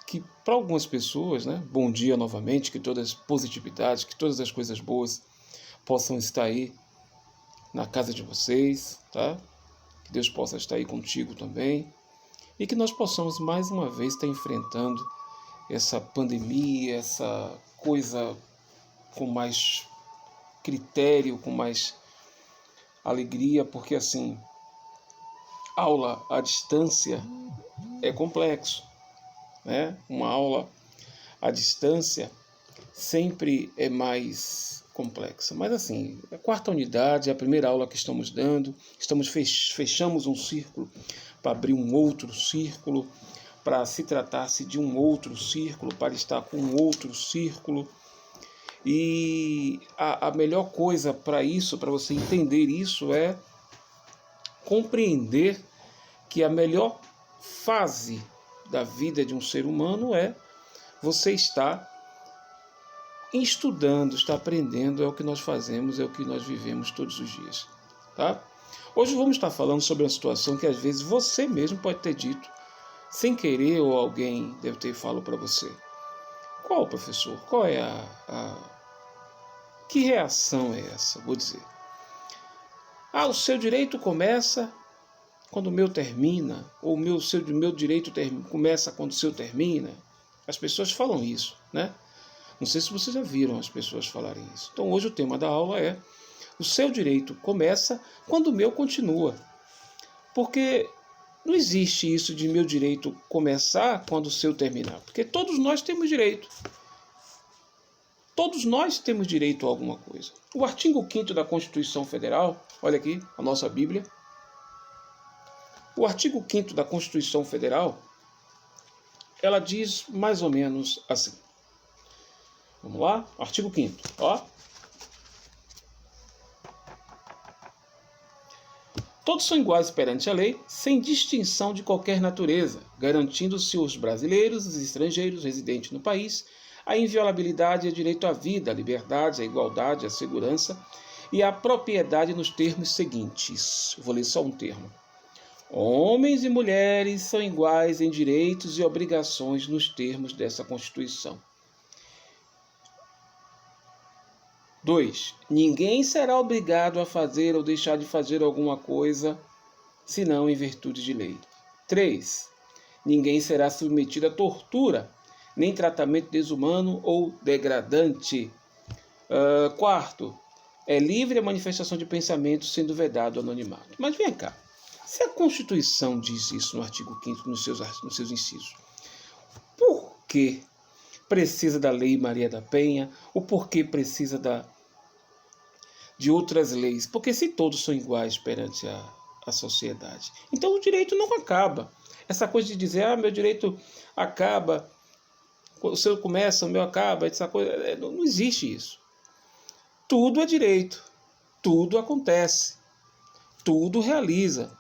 que para algumas pessoas, né, bom dia novamente, que todas as positividades, que todas as coisas boas possam estar aí na casa de vocês, tá? Que Deus possa estar aí contigo também e que nós possamos mais uma vez estar enfrentando essa pandemia, essa coisa com mais critério, com mais alegria, porque assim, aula à distância é complexo, né? Uma aula à distância sempre é mais complexa. Mas assim, a quarta unidade, a primeira aula que estamos dando, fechamos um círculo para abrir um outro círculo, para se tratar-se de um outro círculo, para estar com um outro círculo. E a melhor coisa para isso, para você entender isso, é compreender que a melhor fase da vida de um ser humano é você estar estudando, estar aprendendo, é o que nós fazemos, é o que nós vivemos todos os dias, tá? Hoje vamos estar falando sobre uma situação que às vezes você mesmo pode ter dito, sem querer, ou alguém deve ter falado para você. Qual, professor? Qual é Que reação é essa? Vou dizer. O seu direito começa quando o meu termina, ou o meu direito começa quando o seu termina. As pessoas falam isso, né? Não sei se vocês já viram as pessoas falarem isso. Então hoje o tema da aula é: o seu direito começa quando o meu continua. Porque não existe isso de meu direito começar quando o seu terminar. Porque todos nós temos direito. Todos nós temos direito a alguma coisa. O artigo 5º da Constituição Federal, olha aqui a nossa Bíblia. O artigo 5º da Constituição Federal, ela diz mais ou menos assim. Vamos lá? Artigo 5º. Ó. Todos são iguais perante a lei, sem distinção de qualquer natureza, garantindo-se aos brasileiros e os estrangeiros residentes no país a inviolabilidade e o direito à vida, à liberdade, à igualdade, à segurança e à propriedade nos termos seguintes. Vou ler só um termo. Homens e mulheres são iguais em direitos e obrigações nos termos dessa Constituição. 2. Ninguém será obrigado a fazer ou deixar de fazer alguma coisa, senão em virtude de lei. 3. Ninguém será submetido a tortura, nem tratamento desumano ou degradante. 4. É livre a manifestação de pensamento, sendo vedado o anonimato. Mas vem cá, se a Constituição diz isso no artigo 5º, nos seus incisos, por que precisa da Lei Maria da Penha? O porquê precisa de outras leis? Porque se todos são iguais perante a sociedade, então o direito não acaba. Essa coisa de dizer, meu direito acaba, o seu começa, o meu acaba, essa coisa, não existe isso. Tudo é direito, tudo acontece, tudo realiza.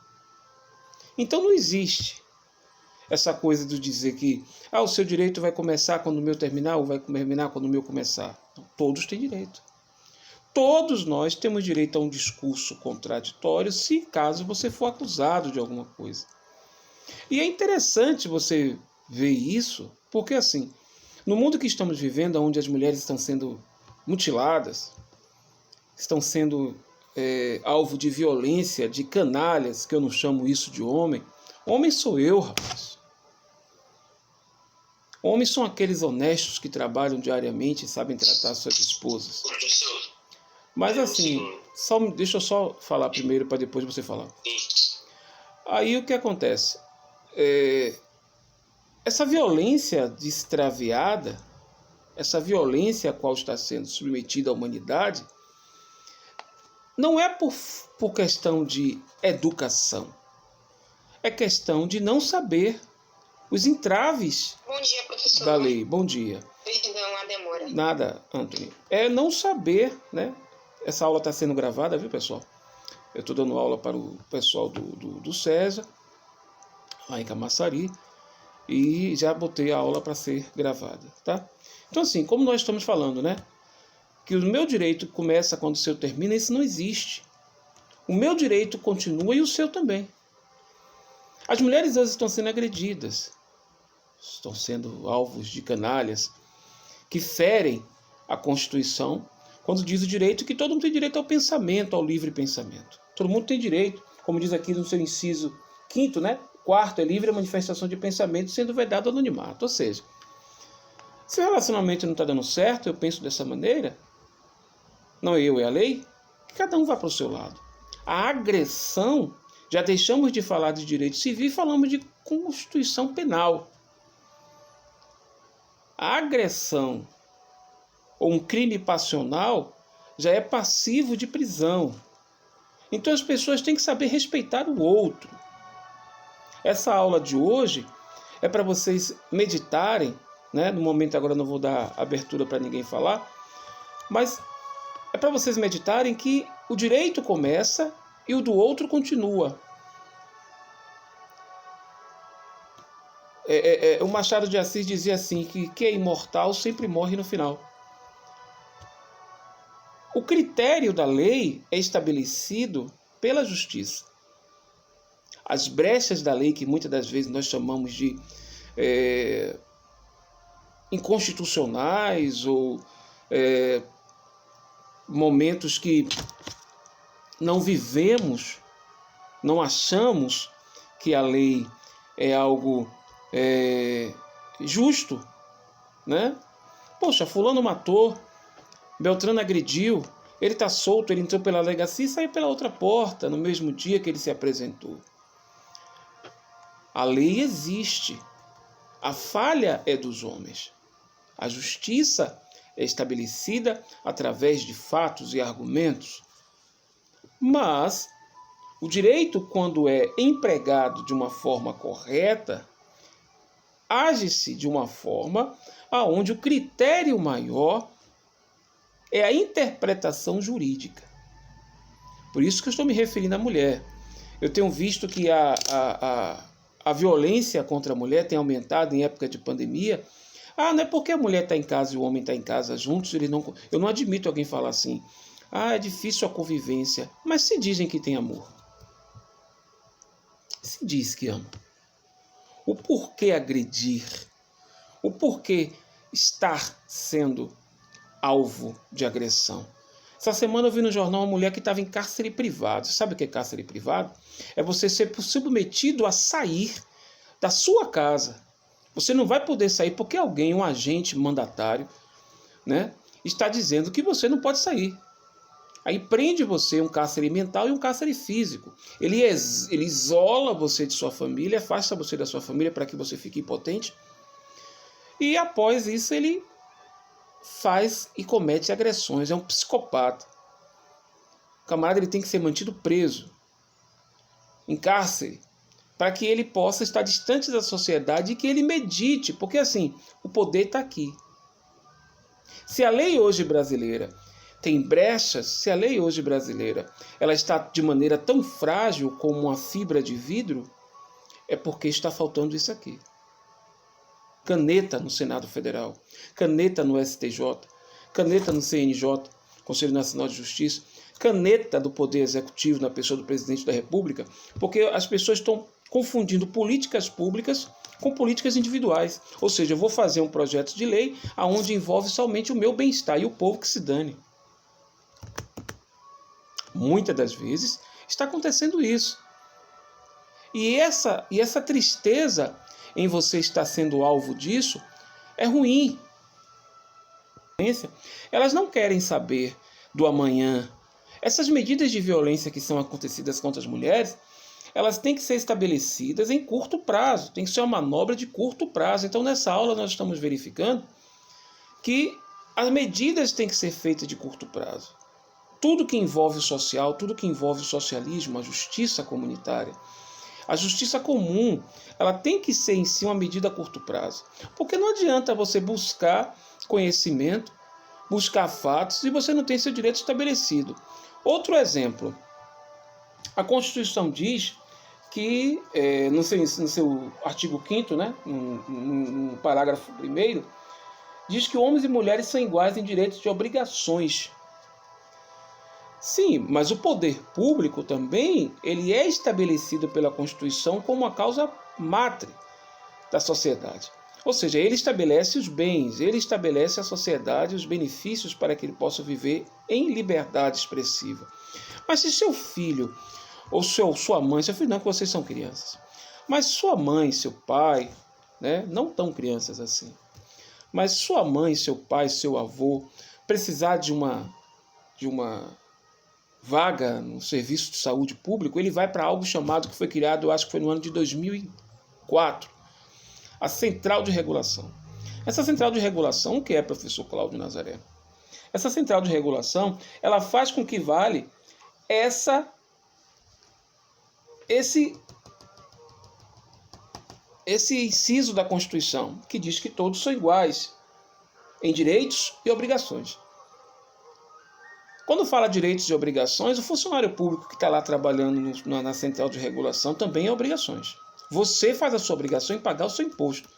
Então não existe essa coisa de dizer que o seu direito vai começar quando o meu terminar, ou vai terminar quando o meu começar. Não, todos têm direito. Todos nós temos direito a um discurso contraditório, se caso você for acusado de alguma coisa. E é interessante você ver isso, porque assim, no mundo que estamos vivendo, onde as mulheres estão sendo mutiladas, estão sendo alvo de violência, de canalhas, que eu não chamo isso de homem. Homem sou eu, rapaz. Homens são aqueles honestos que trabalham diariamente e sabem tratar suas esposas. Mas assim, deixa eu só falar primeiro para depois você falar. Aí o que acontece? Essa violência extraviada, essa violência a qual está sendo submetida a humanidade, não é por questão de educação. É questão de não saber os entraves da lei. Bom dia. Perdão a demora. Nada, Anthony. É não saber, né? Essa aula está sendo gravada, viu, pessoal? Eu estou dando aula para o pessoal do César, lá em Camaçari, e já botei a aula para ser gravada, tá? Então, assim, como nós estamos falando, né? Que o meu direito começa quando o seu termina, isso não existe. O meu direito continua e o seu também. As mulheres hoje estão sendo agredidas. estão sendo alvos de canalhas que ferem a Constituição, quando diz o direito que todo mundo tem direito ao pensamento, ao livre pensamento. Todo mundo tem direito, como diz aqui no seu inciso 5º, né? 4º é livre a manifestação de pensamento, sendo vedado o anonimato. Ou seja, se o relacionamento não está dando certo, eu penso dessa maneira, não é eu, é a lei, que cada um vá para o seu lado. A agressão, já deixamos de falar de direito civil e falamos de Constituição Penal. A agressão ou um crime passional já é passivo de prisão. Então as pessoas têm que saber respeitar o outro. Essa aula de hoje é para vocês meditarem, né? No momento agora não vou dar abertura para ninguém falar, mas é para vocês meditarem que o direito começa e o do outro continua. O Machado de Assis dizia assim, que quem é imortal sempre morre no final. O critério da lei é estabelecido pela justiça. As brechas da lei, que muitas das vezes nós chamamos de inconstitucionais ou momentos que não vivemos, não achamos que a lei é algo justo, né? Poxa, fulano matou, Beltrano agrediu, ele está solto, ele entrou pela delegacia e saiu pela outra porta no mesmo dia que ele se apresentou. A lei existe, a falha é dos homens. A justiça é estabelecida através de fatos e argumentos. Mas o direito, quando é empregado de uma forma correta, age-se de uma forma onde o critério maior é a interpretação jurídica. Por isso que eu estou me referindo à mulher. Eu tenho visto que a violência contra a mulher tem aumentado em época de pandemia. Não é porque a mulher está em casa e o homem está em casa juntos, eu não admito alguém falar assim. É difícil a convivência. Mas se dizem que tem amor. Se diz que ama. O porquê agredir? O porquê estar sendo alvo de agressão? Essa semana eu vi no jornal uma mulher que estava em cárcere privado. Sabe o que é cárcere privado? É você ser submetido a sair da sua casa. Você não vai poder sair porque alguém, um agente mandatário, né, está dizendo que você não pode sair. Aí prende você um cárcere mental e um cárcere físico. Ele isola você de sua família, afasta você da sua família para que você fique impotente. E após isso ele faz e comete agressões. É um psicopata. O camarada ele tem que ser mantido preso, em cárcere, para que ele possa estar distante da sociedade e que ele medite. Porque assim, o poder está aqui. Se a lei hoje brasileira tem brechas, se a lei hoje brasileira ela está de maneira tão frágil como uma fibra de vidro, é porque está faltando isso aqui. Caneta no Senado Federal, caneta no STJ, caneta no CNJ, Conselho Nacional de Justiça, caneta do Poder Executivo na pessoa do Presidente da República, porque as pessoas estão confundindo políticas públicas com políticas individuais. Ou seja, eu vou fazer um projeto de lei onde envolve somente o meu bem-estar e o povo que se dane. Muitas das vezes está acontecendo isso. E essa tristeza em você estar sendo alvo disso é ruim. Elas não querem saber do amanhã. Essas medidas de violência que são acontecidas contra as mulheres, elas têm que ser estabelecidas em curto prazo. Tem que ser uma manobra de curto prazo. Então, nessa aula, nós estamos verificando que as medidas têm que ser feitas de curto prazo. Tudo que envolve o social, tudo que envolve o socialismo, a justiça comunitária, a justiça comum, ela tem que ser em si uma medida a curto prazo. Porque não adianta você buscar conhecimento, buscar fatos, e você não tem seu direito estabelecido. Outro exemplo, a Constituição diz que, no seu artigo 5º, né, no parágrafo 1º, diz que homens e mulheres são iguais em direitos e obrigações. Sim, mas o poder público também ele é estabelecido pela Constituição como uma causa matre da sociedade. Ou seja, ele estabelece os bens, ele estabelece a sociedade, os benefícios para que ele possa viver em liberdade expressiva. Mas se seu filho, ou sua mãe, seu filho não, que vocês são crianças, mas sua mãe, seu pai, né, não tão crianças assim, mas sua mãe, seu pai, seu avô, precisar de uma vaga no serviço de saúde público, ele vai para algo chamado, que foi criado, eu acho que foi no ano de 2004, a Central de Regulação. Essa Central de Regulação, o que é, professor Cláudio Nazaré? Essa Central de Regulação, ela faz com que vale esse inciso da Constituição, que diz que todos são iguais em direitos e obrigações. Quando fala direitos e obrigações, o funcionário público que está lá trabalhando na Central de Regulação também é obrigações. Você faz a sua obrigação em pagar o seu imposto.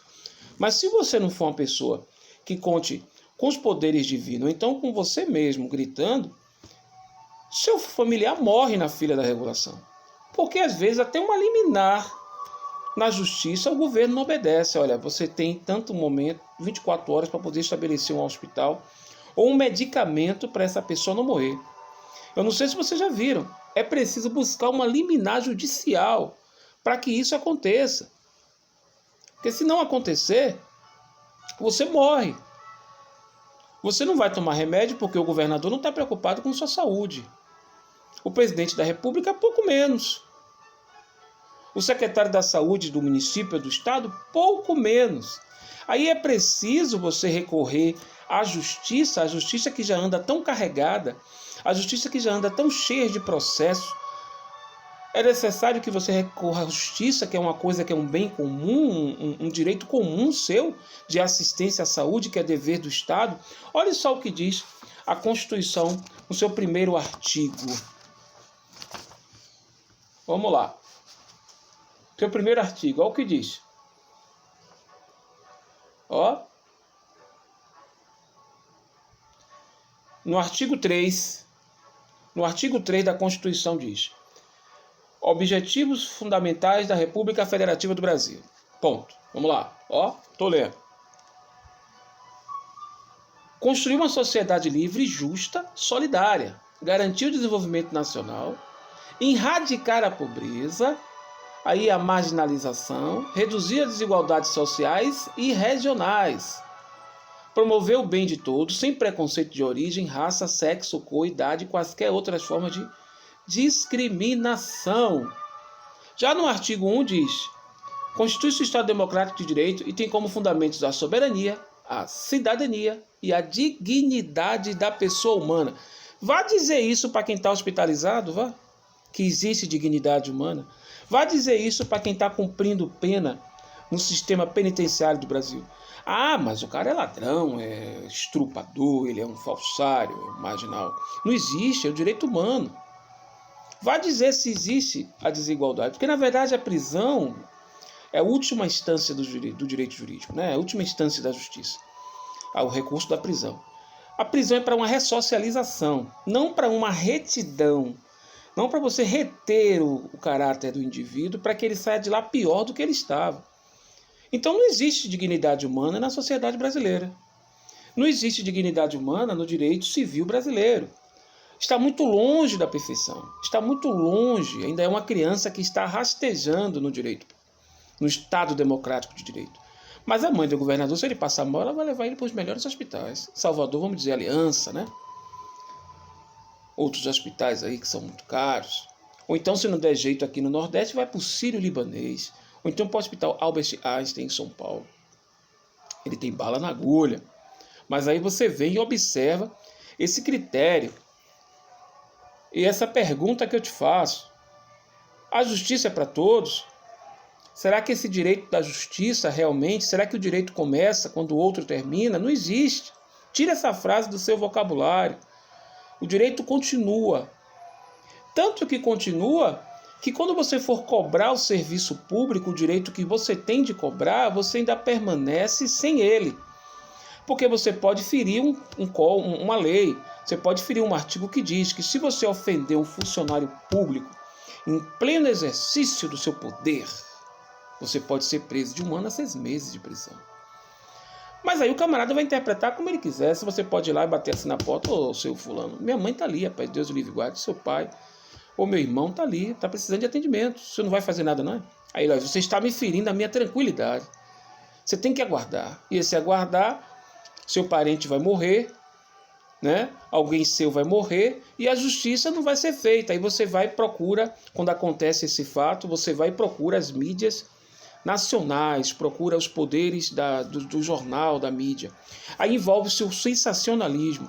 Mas se você não for uma pessoa que conte com os poderes divinos, ou então com você mesmo gritando, seu familiar morre na fila da regulação. Porque às vezes até uma liminar na justiça o governo não obedece. Olha, você tem tanto momento, 24 horas para poder estabelecer um hospital ou um medicamento para essa pessoa não morrer. Eu não sei se vocês já viram, é preciso buscar uma liminar judicial para que isso aconteça. Porque se não acontecer, você morre. Você não vai tomar remédio porque o governador não está preocupado com sua saúde. O presidente da República, pouco menos. O secretário da Saúde do município, do estado, pouco menos. Aí é preciso você recorrer à justiça, a justiça que já anda tão carregada, a justiça que já anda tão cheia de processos. É necessário que você recorra à justiça, que é uma coisa que é um bem comum, um direito comum seu, de assistência à saúde, que é dever do Estado. Olha só o que diz a Constituição no seu primeiro artigo. Vamos lá. Seu primeiro artigo, olha o que diz. Ó. No artigo 3 da Constituição diz: Objetivos fundamentais da República Federativa do Brasil. Ponto. Vamos lá. Ó, tô lendo. Construir uma sociedade livre, justa, solidária, garantir o desenvolvimento nacional, erradicar a pobreza, aí a marginalização, reduzir as desigualdades sociais e regionais, promover o bem de todos, sem preconceito de origem, raça, sexo, cor, idade e quaisquer outras formas de discriminação. Já no artigo 1 diz: Constitui-se o Estado Democrático de Direito e tem como fundamentos a soberania, a cidadania e a dignidade da pessoa humana. Vá dizer isso para quem está hospitalizado, vá, que existe dignidade humana. Vá dizer isso para quem está cumprindo pena no sistema penitenciário do Brasil. Ah, mas o cara é ladrão, é estrupador, ele é um falsário, é um marginal. Não existe, é o direito humano. Vá dizer se existe a desigualdade, porque na verdade a prisão é a última instância do direito jurídico, né? É a última instância da justiça, o recurso da prisão. A prisão é para uma ressocialização, não para uma retidão, não para você reter o caráter do indivíduo para que ele saia de lá pior do que ele estava. Então não existe dignidade humana na sociedade brasileira. Não existe dignidade humana no direito civil brasileiro. Está muito longe da perfeição. Está muito longe. Ainda é uma criança que está rastejando no direito, no Estado democrático de direito. Mas a mãe do governador, se ele passar mal, ela vai levar ele para os melhores hospitais. Salvador, vamos dizer, Aliança, né? Outros hospitais aí que são muito caros. Ou então, se não der jeito aqui no Nordeste, vai para o Sírio-Libanês. Ou então para o Hospital Albert Einstein, em São Paulo. Ele tem bala na agulha. Mas aí você vem e observa esse critério. E essa pergunta que eu te faço: a justiça é para todos? Será que esse direito da justiça realmente, será que o direito começa quando o outro termina? Não existe. Tira essa frase do seu vocabulário. O direito continua. Tanto que continua que quando você for cobrar o serviço público, o direito que você tem de cobrar, você ainda permanece sem ele. Porque você pode ferir uma lei, você pode ferir um artigo que diz que se você ofender um funcionário público em pleno exercício do seu poder, você pode ser preso de 1 ano a 6 meses de prisão. Mas aí o camarada vai interpretar como ele quiser. Se você pode ir lá e bater assim na porta, ô seu fulano, minha mãe tá ali, rapaz, Deus o livre guarde, seu pai, ou meu irmão tá ali, tá precisando de atendimento, você não vai fazer nada não? Aí ele, você está me ferindo a minha tranquilidade. Você tem que aguardar. E esse aguardar, seu parente vai morrer, né? Alguém seu vai morrer e a justiça não vai ser feita. Aí você vai e procura, quando acontece esse fato, você vai e procura as mídias nacionais, procura os poderes do jornal, da mídia. Aí envolve-se o sensacionalismo.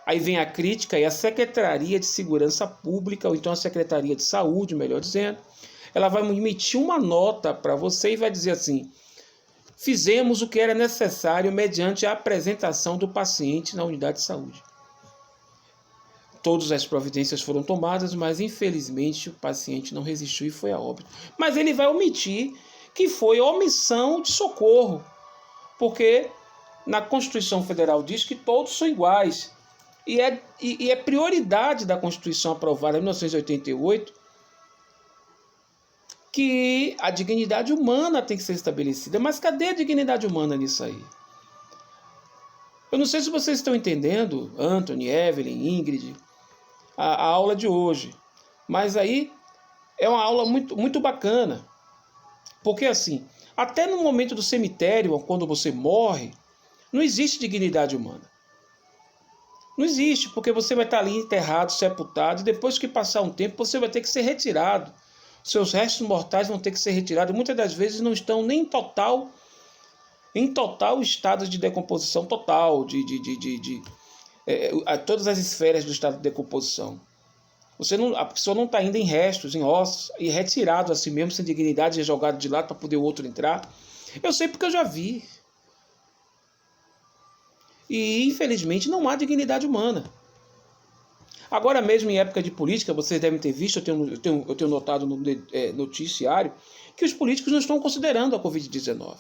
Aí vem a crítica e a Secretaria de Segurança Pública, ou então a Secretaria de Saúde, melhor dizendo, ela vai emitir uma nota para você e vai dizer assim: fizemos o que era necessário mediante a apresentação do paciente na unidade de saúde. Todas as providências foram tomadas, mas infelizmente o paciente não resistiu e foi a óbito. Mas ele vai omitir que foi omissão de socorro, porque na Constituição Federal diz que todos são iguais. E é prioridade da Constituição aprovada em 1988 que a dignidade humana tem que ser estabelecida. Mas cadê a dignidade humana nisso aí? Eu não sei se vocês estão entendendo, Anthony, Evelyn, Ingrid, a aula de hoje. Mas aí é uma aula muito, muito bacana. Porque assim, até no momento do cemitério, quando você morre, não existe dignidade humana. Não existe, porque você vai estar ali enterrado, sepultado, e depois que passar um tempo, você vai ter que ser retirado. Seus restos mortais vão ter que ser retirados. Muitas das vezes não estão nem em total estado de decomposição total, todas as esferas do estado de decomposição. A pessoa não está ainda em restos, em ossos, e retirado assim mesmo, sem dignidade, e jogado de lado para poder o outro entrar. Eu sei porque eu já vi. E, infelizmente, não há dignidade humana. Agora mesmo, em época de política, vocês devem ter visto, eu tenho notado no noticiário, que os políticos não estão considerando a Covid-19.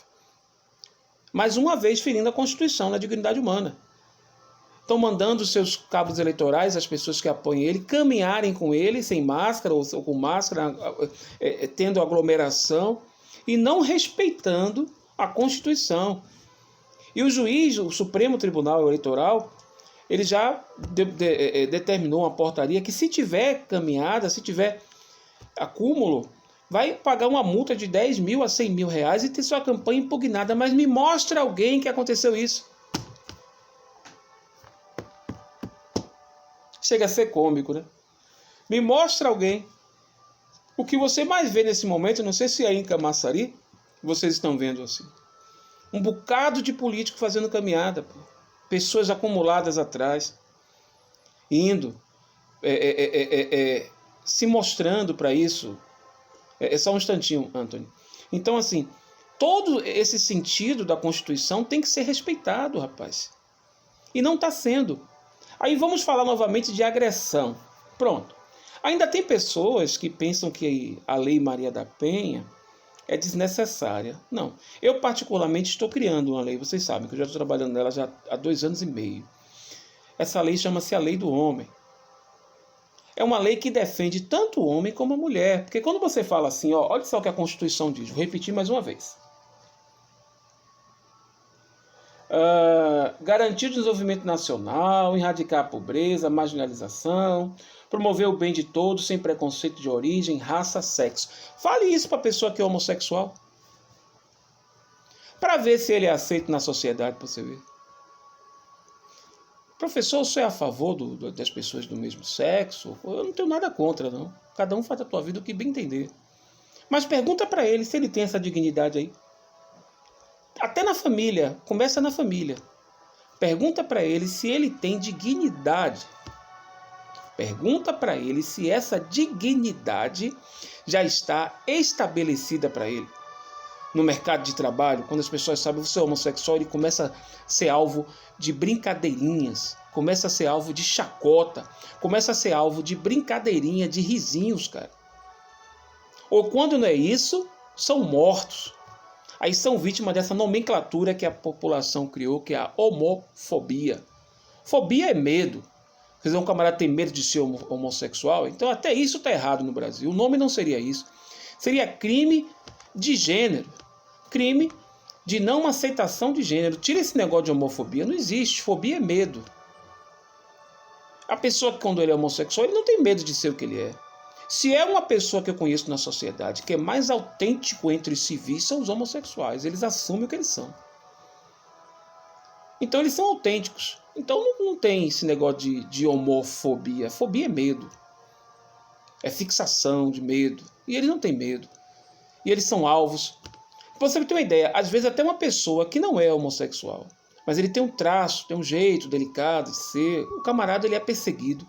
Mais uma vez, ferindo a Constituição, na dignidade humana. Estão mandando seus cabos eleitorais, as pessoas que apoiam ele, caminharem com ele, sem máscara ou com máscara, tendo aglomeração, e não respeitando a Constituição. E o juiz, o Supremo Tribunal Eleitoral, ele já determinou uma portaria que, se tiver caminhada, se tiver acúmulo, vai pagar uma multa de 10 mil a 100 mil reais e ter sua campanha impugnada. Mas me mostra alguém que aconteceu isso. Chega a ser cômico, né? Me mostra alguém. O que você mais vê nesse momento, não sei se aí em Camaçari, vocês estão vendo assim. Um bocado de político fazendo caminhada, pô. Pessoas acumuladas atrás, indo, se mostrando para isso. Só um instantinho, Anthony. Então, assim, todo esse sentido da Constituição tem que ser respeitado, rapaz. E não está sendo. Aí vamos falar novamente de agressão. Pronto. Ainda tem pessoas que pensam que a Lei Maria da Penha é desnecessária. Não. Eu, particularmente, estou criando uma lei. Vocês sabem que eu já estou trabalhando nela já há 2 anos e meio. Essa lei chama-se a Lei do Homem. É uma lei que defende tanto o homem como a mulher. Porque quando você fala assim, olha só o que a Constituição diz. Vou repetir mais uma vez. Garantir o desenvolvimento nacional, erradicar a pobreza, a marginalização, promover o bem de todos sem preconceito de origem, raça, sexo. Fale isso para a pessoa que é homossexual. Para ver se ele é aceito na sociedade, para você ver. Professor, você é a favor das pessoas do mesmo sexo? Eu não tenho nada contra, não. Cada um faz a tua vida o que bem entender. Mas pergunta para ele se ele tem essa dignidade aí. Até na família, começa na família. Pergunta para ele se ele tem dignidade. Pergunta para ele se essa dignidade já está estabelecida para ele. No mercado de trabalho, quando as pessoas sabem que você é homossexual, ele começa a ser alvo de brincadeirinhas, começa a ser alvo de chacota, começa a ser alvo de brincadeirinha, de risinhos, cara. Ou quando não é isso, são mortos. Aí são vítimas dessa nomenclatura que a população criou, que é a homofobia. Fobia é medo. Quer dizer, um camarada tem medo de ser homossexual? Então até isso está errado no Brasil. O nome não seria isso. Seria crime de gênero. Crime de não aceitação de gênero. Tira esse negócio de homofobia. Não existe. Fobia é medo. A pessoa, quando ele é homossexual, ele não tem medo de ser o que ele é. Se é uma pessoa que eu conheço na sociedade que é mais autêntico entre os civis, são os homossexuais. Eles assumem o que eles são. Então eles são autênticos. Então não tem esse negócio de homofobia. Fobia é medo. É fixação de medo. E eles não têm medo. E eles são alvos. Pra você ter uma ideia, às vezes até uma pessoa que não é homossexual, mas ele tem um traço, tem um jeito delicado de ser, o camarada ele é perseguido,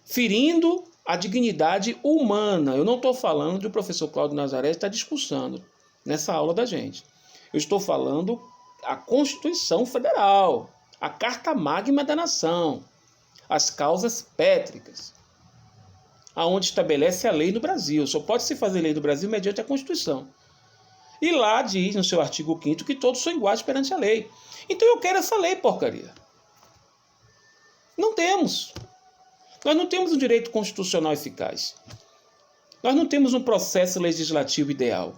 ferindo a dignidade humana. Eu não estou falando de o professor Cláudio Nazaré estar discursando nessa aula da gente. Eu estou falando a Constituição Federal, a Carta Magna da Nação, as causas pétricas, aonde estabelece a lei no Brasil. Só pode se fazer lei no Brasil mediante a Constituição. E lá diz, no seu artigo 5º, que todos são iguais perante a lei. Então eu quero essa lei, porcaria. Não temos. Nós não temos um direito constitucional eficaz. Nós não temos um processo legislativo ideal.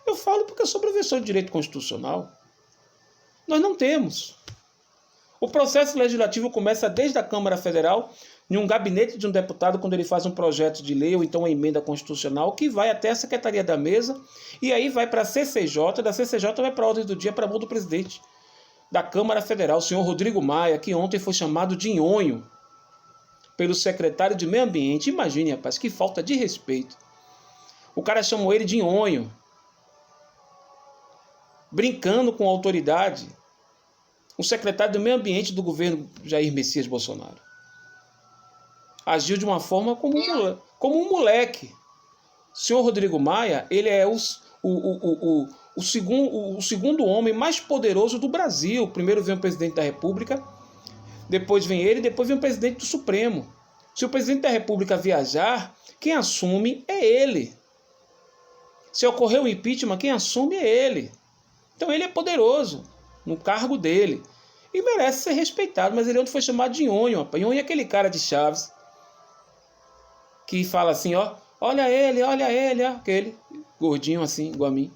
Eu falo porque eu sou professor de direito constitucional. Nós não temos. O processo legislativo começa desde a Câmara Federal, em um gabinete de um deputado, quando ele faz um projeto de lei ou então uma emenda constitucional, que vai até a Secretaria da Mesa, e aí vai para a CCJ, da CCJ vai para a ordem do dia, para a mão do presidente da Câmara Federal, o senhor Rodrigo Maia, que ontem foi chamado de nhonho pelo secretário de Meio Ambiente. Imagine, rapaz, que falta de respeito. O cara chamou ele de nhonho, brincando com a autoridade, o secretário do Meio Ambiente do governo Jair Messias Bolsonaro. Agiu de uma forma como um moleque. O senhor Rodrigo Maia, ele é o segundo homem mais poderoso do Brasil. Primeiro vem o presidente da República, depois vem ele, depois vem o presidente do Supremo. Se o presidente da República viajar, quem assume é ele. Se ocorrer o impeachment, quem assume é ele. Então ele é poderoso no cargo dele e merece ser respeitado, mas ele ontem foi chamado de nhonho. Nhonho é aquele cara de Chaves que fala assim, ó, olha ele, ó, aquele gordinho assim, igual a mim.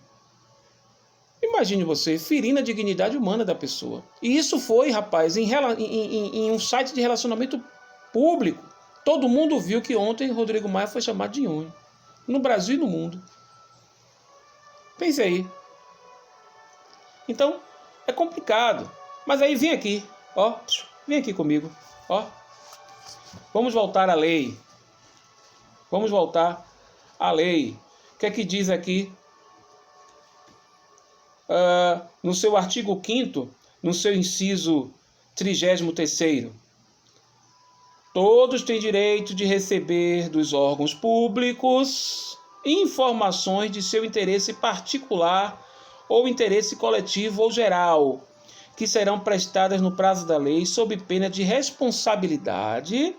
Imagine você, ferindo a dignidade humana da pessoa. E isso foi, rapaz, em um site de relacionamento público. Todo mundo viu que ontem Rodrigo Maia foi chamado de nhonho. No Brasil e no mundo. Pense aí. Então, é complicado. Mas aí vem aqui, ó, vem aqui comigo, ó. Vamos voltar à lei. Vamos voltar à lei. O que é que diz aqui? No seu artigo 5º, no seu inciso 33º. Todos têm direito de receber dos órgãos públicos informações de seu interesse particular ou interesse coletivo ou geral, que serão prestadas no prazo da lei sob pena de responsabilidade,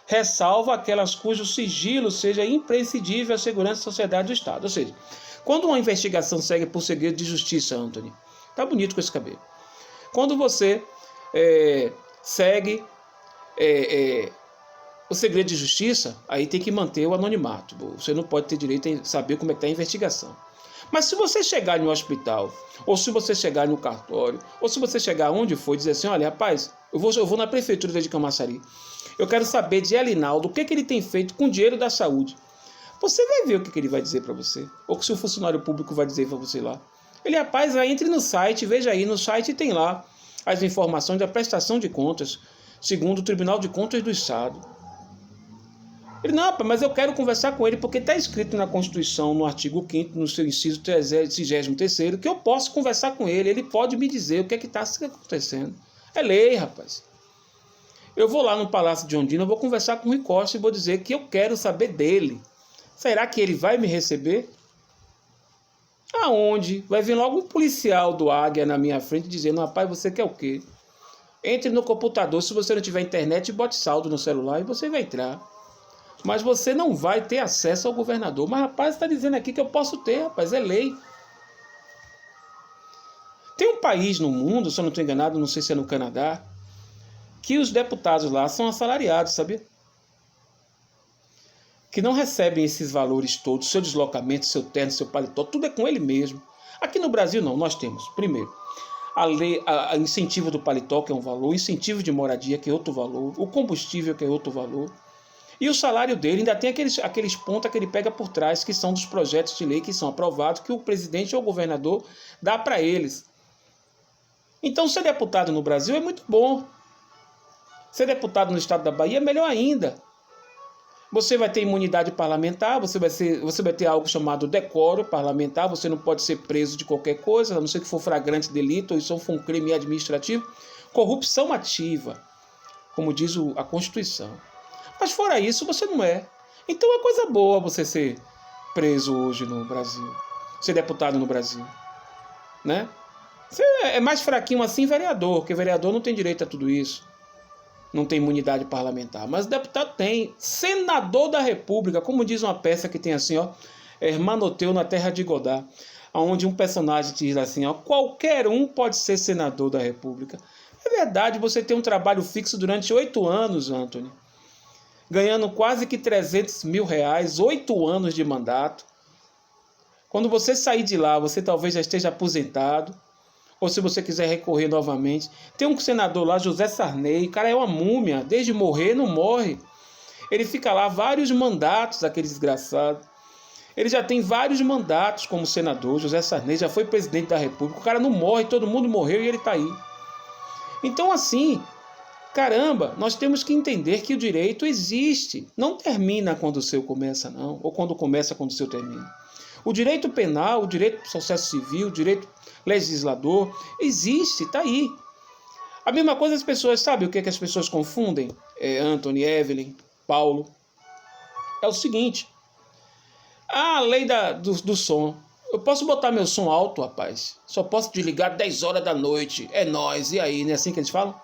ressalva aquelas cujo sigilo seja imprescindível à segurança da sociedade do Estado. Ou seja, quando uma investigação segue por segredo de justiça, Anthony, tá bonito com esse cabelo. Quando você segue o segredo de justiça, aí tem que manter o anonimato. Você não pode ter direito a saber como é que está a investigação. Mas se você chegar no hospital, ou se você chegar no cartório, ou se você chegar onde for e dizer assim, olha, rapaz, eu vou na prefeitura de Camaçari, eu quero saber de Elinaldo o que ele tem feito com o dinheiro da saúde. Você vai ver o que ele vai dizer para você. Ou se o funcionário público vai dizer para você lá. Ele, rapaz, entre no site, veja aí, no site tem lá as informações da prestação de contas, segundo o Tribunal de Contas do Estado. Ele, não, mas eu quero conversar com ele, porque está escrito na Constituição, no artigo 5º, no seu inciso 33º, que eu posso conversar com ele, ele pode me dizer o que é que está acontecendo. É lei, rapaz. Eu vou lá no Palácio de Ondina, eu vou conversar com o Rui Costa e vou dizer que eu quero saber dele. Será que ele vai me receber? Aonde? Vai vir logo um policial do Águia na minha frente dizendo, rapaz, você quer o quê? Entre no computador, se você não tiver internet, bote saldo no celular e você vai entrar. Mas você não vai ter acesso ao governador. Mas, rapaz, está dizendo aqui que eu posso ter, rapaz, é lei. Tem um país no mundo, se eu não estou enganado, não sei se é no Canadá, que os deputados lá são assalariados, sabia? Que não recebem esses valores todos, seu deslocamento, seu terno, seu paletó, tudo é com ele mesmo. Aqui no Brasil não, nós temos, primeiro, a lei, a incentivo do paletó, que é um valor, incentivo de moradia, que é outro valor, o combustível, que é outro valor, e o salário dele ainda tem aqueles pontos que ele pega por trás, que são dos projetos de lei que são aprovados, que o presidente ou o governador dá para eles. Então, ser deputado no Brasil é muito bom. Ser deputado no estado da Bahia é melhor ainda. Você vai ter imunidade parlamentar, você vai ter algo chamado decoro parlamentar, você não pode ser preso de qualquer coisa, a não ser que for flagrante delito ou isso for um crime administrativo. Corrupção ativa, como diz a Constituição. Mas fora isso, você não é. Então é coisa boa você ser preso hoje no Brasil, ser deputado no Brasil, né? Você é mais fraquinho assim vereador, porque vereador não tem direito a tudo isso. Não tem imunidade parlamentar, mas o deputado tem. Senador da República, como diz uma peça que tem assim, ó, Hermanoteu na Terra de Godard, onde um personagem diz assim, ó, qualquer um pode ser senador da República. É verdade, você tem um trabalho fixo durante 8 anos, Antônio, ganhando quase que 300 mil reais, 8 anos de mandato. Quando você sair de lá, você talvez já esteja aposentado, ou se você quiser recorrer novamente. Tem um senador lá, José Sarney, o cara é uma múmia, desde morrer não morre. Ele fica lá vários mandatos, aquele desgraçado. Ele já tem vários mandatos como senador, José Sarney já foi presidente da República. O cara não morre, todo mundo morreu e ele está aí. Então assim, caramba, nós temos que entender que o direito existe. Não termina quando o seu começa, não, ou quando começa quando o seu termina. O direito penal, o direito do processo civil, o direito legislador, existe, está aí. A mesma coisa as pessoas, sabe o que as pessoas confundem? Anthony, Evelyn, Paulo. É o seguinte, a lei do som. Eu posso botar meu som alto, rapaz. Só posso desligar 10 horas da noite. É nóis, e aí, não é assim que eles falam?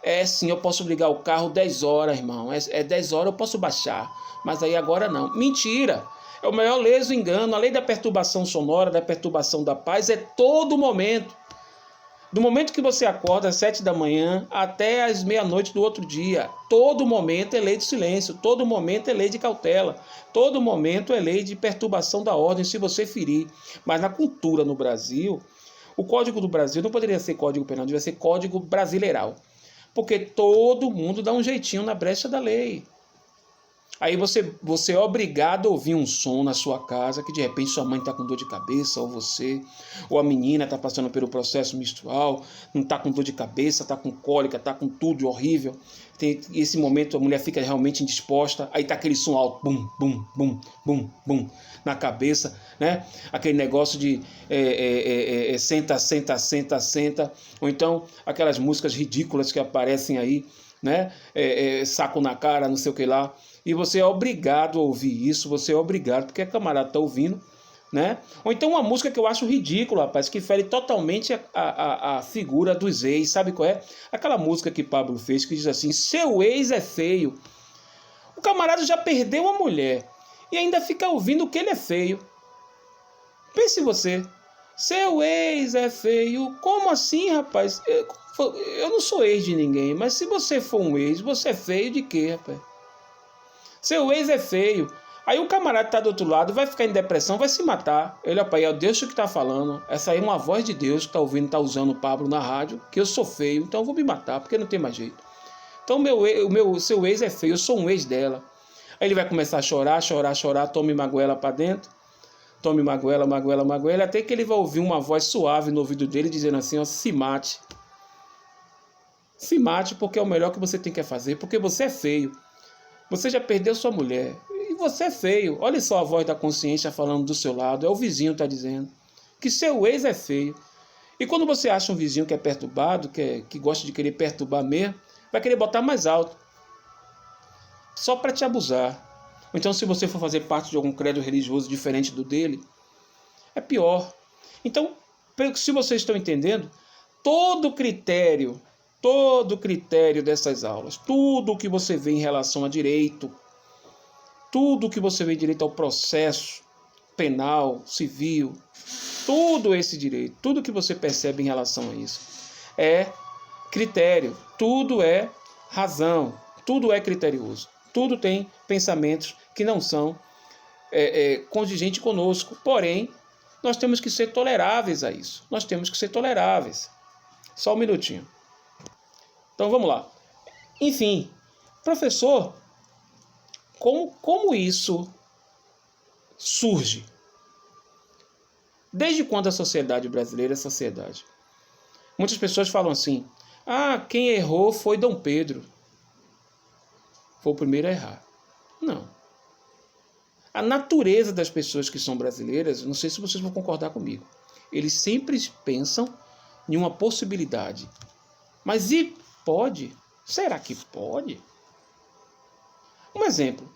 É sim, eu posso ligar o carro 10 horas, irmão. 10 horas eu posso baixar. Mas aí agora não. Mentira! É o maior leso engano. A lei da perturbação sonora, da perturbação da paz, é todo momento. Do momento que você acorda às 7 da manhã até às meia-noite do outro dia. Todo momento é lei de silêncio. Todo momento é lei de cautela. Todo momento é lei de perturbação da ordem se você ferir. Mas na cultura no Brasil, o Código do Brasil não poderia ser Código Penal, devia ser Código Brasileiral. Porque todo mundo dá um jeitinho na brecha da lei. Aí você é obrigado a ouvir um som na sua casa, que de repente sua mãe está com dor de cabeça, ou você, ou a menina está passando pelo processo menstrual, não está com dor de cabeça, está com cólica, está com tudo horrível. Tem esse momento a mulher fica realmente indisposta, aí está aquele som alto, bum, bum, bum, bum, bum, na cabeça, né? Aquele negócio de senta, senta, senta, senta, ou então aquelas músicas ridículas que aparecem aí, né? Saco na cara, não sei o que lá. E você é obrigado a ouvir isso, você é obrigado, porque a camarada está ouvindo, né? Ou então uma música que eu acho ridícula, rapaz, que fere totalmente a figura dos ex, sabe qual é? Aquela música que Pablo fez, que diz assim, seu ex é feio. O camarada já perdeu a mulher e ainda fica ouvindo que ele é feio. Pense você, seu ex é feio, como assim, rapaz? Eu não sou ex de ninguém, mas se você for um ex, você é feio de quê, rapaz? Seu ex é feio. Aí o camarada está do outro lado, vai ficar em depressão, vai se matar. Ele, rapaz, é Deus que está falando. Essa aí é uma voz de Deus que está ouvindo, está usando o Pablo na rádio, que eu sou feio, então eu vou me matar, porque não tem mais jeito. Então seu ex é feio, eu sou um ex dela. Aí ele vai começar a chorar, chorar, chorar, tome magoela para dentro. Tome magoela, magoela, magoela, até que ele vai ouvir uma voz suave no ouvido dele, dizendo assim, ó, se mate. Se mate, porque é o melhor que você tem que fazer, porque você é feio. Você já perdeu sua mulher e você é feio. Olha só a voz da consciência falando do seu lado. É o vizinho que está dizendo que seu ex é feio. E quando você acha um vizinho que é perturbado, que gosta de querer perturbar mesmo, vai querer botar mais alto. Só para te abusar. Ou então se você for fazer parte de algum credo religioso diferente do dele, é pior. Então, se vocês estão entendendo, todo critério dessas aulas, tudo que você vê em relação a direito, tudo que você vê em direito ao processo penal, civil, todo esse direito, tudo que você percebe em relação a isso é critério, tudo é razão, tudo é criterioso, tudo tem pensamentos que não são contingentes conosco, porém Nós temos que ser toleráveis a isso. Nós temos que ser toleráveis. Só um minutinho. Então vamos lá. Enfim, professor, como isso surge? Desde quando a sociedade brasileira é sociedade? Muitas pessoas falam assim: quem errou foi Dom Pedro. Foi o primeiro a errar. Não. A natureza das pessoas que são brasileiras, não sei se vocês vão concordar comigo, eles sempre pensam em uma possibilidade. Mas e pode? Será que pode? Um exemplo.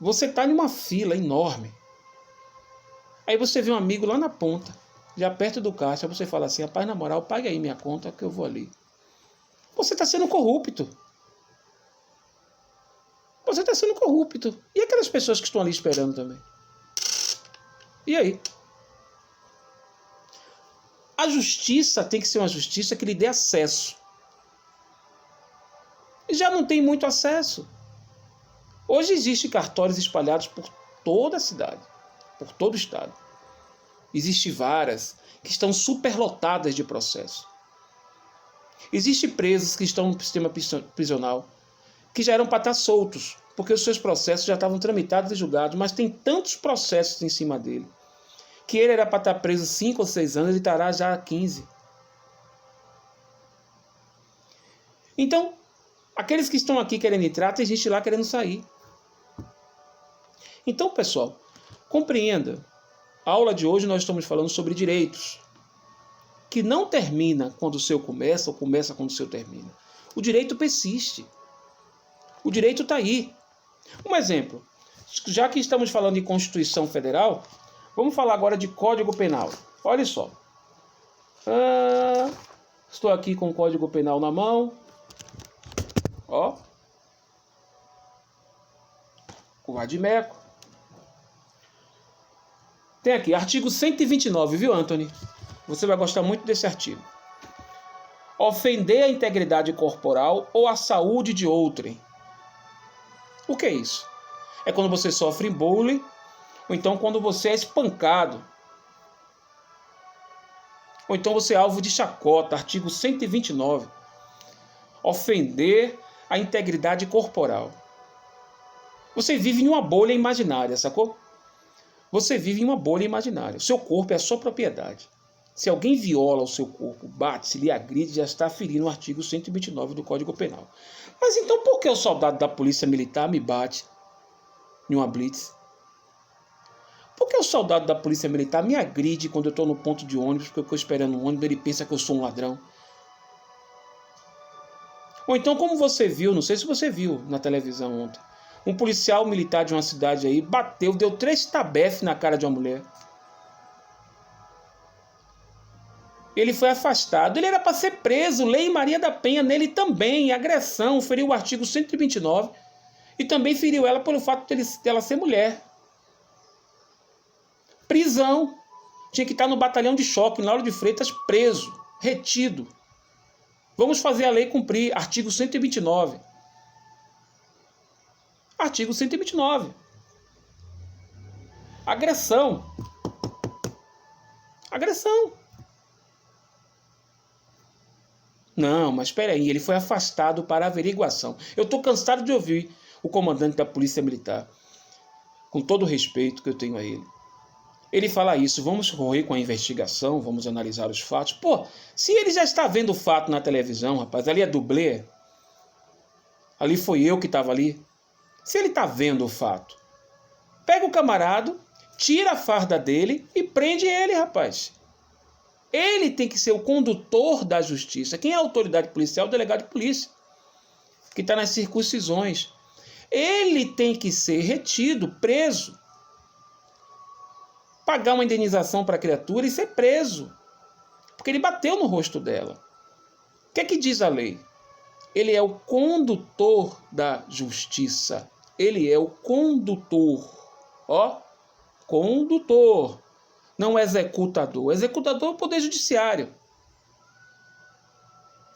Você está em uma fila enorme. Aí você vê um amigo lá na ponta, já perto do caixa, você fala assim: rapaz, na moral, pague aí minha conta que eu vou ali. Você está sendo corrupto. Você está sendo corrupto. E aquelas pessoas que estão ali esperando também? E aí? A justiça tem que ser uma justiça que lhe dê acesso. E já não tem muito acesso. Hoje existem cartórios espalhados por toda a cidade, por todo o estado. Existem varas que estão superlotadas de processos. Existem presos que estão no sistema prisional que já eram para estar soltos, porque os seus processos já estavam tramitados e julgados, mas tem tantos processos em cima dele, que ele era para estar preso 5 ou 6 anos, ele estará já há 15. Então, aqueles que estão aqui querendo entrar, tem gente lá querendo sair. Então, pessoal, compreenda, a aula de hoje nós estamos falando sobre direitos, que não termina quando o seu começa, ou começa quando o seu termina. O direito persiste. O direito está aí. Um exemplo, já que estamos falando de Constituição Federal, vamos falar agora de Código Penal. Olha só. Estou aqui com o Código Penal na mão. Ó. Com vadimeco. Tem aqui, artigo 129, viu, Anthony? Você vai gostar muito desse artigo. Ofender a integridade corporal ou a saúde de outrem. O que é isso? É quando você sofre bullying, ou então quando você é espancado, ou então você é alvo de chacota, artigo 129. Ofender a integridade corporal. Você vive em uma bolha imaginária, sacou? Você vive em uma bolha imaginária. O seu corpo é a sua propriedade. Se alguém viola o seu corpo, bate, se lhe agride, já está ferindo o artigo 129 do Código Penal. Mas então por que o soldado da Polícia Militar me bate em uma blitz? Por que o soldado da Polícia Militar me agride quando eu estou no ponto de ônibus, porque eu estou esperando um ônibus, ele pensa que eu sou um ladrão? Ou então, como você viu, não sei se você viu na televisão ontem, um policial militar de uma cidade aí bateu, deu 3 tabefes na cara de uma mulher. Ele foi afastado. Ele era para ser preso. Lei Maria da Penha nele também. Agressão. Feriu o artigo 129. E também feriu ela pelo fato dela ser mulher. Prisão. Tinha que estar no batalhão de choque, em Lauro de Freitas, preso. Retido. Vamos fazer a lei cumprir. Artigo 129. Artigo 129. Agressão. Agressão. Não, mas espera aí, ele foi afastado para averiguação. Eu estou cansado de ouvir o comandante da Polícia Militar, com todo o respeito que eu tenho a ele. Ele fala isso: vamos correr com a investigação, vamos analisar os fatos. Pô, se ele já está vendo o fato na televisão, rapaz, ali é dublê, ali foi eu que estava ali. Se ele está vendo o fato, pega o camarada, tira a farda dele e prende ele, rapaz. Ele tem que ser o condutor da justiça. Quem é a autoridade policial? O delegado de polícia, que está nas circuncisões. Ele tem que ser retido, preso, pagar uma indenização para a criatura e ser preso, porque ele bateu no rosto dela. O que é que diz a lei? Ele é o condutor da justiça. Ele é o condutor. Ó, condutor. Não executador. Executador é o Poder Judiciário.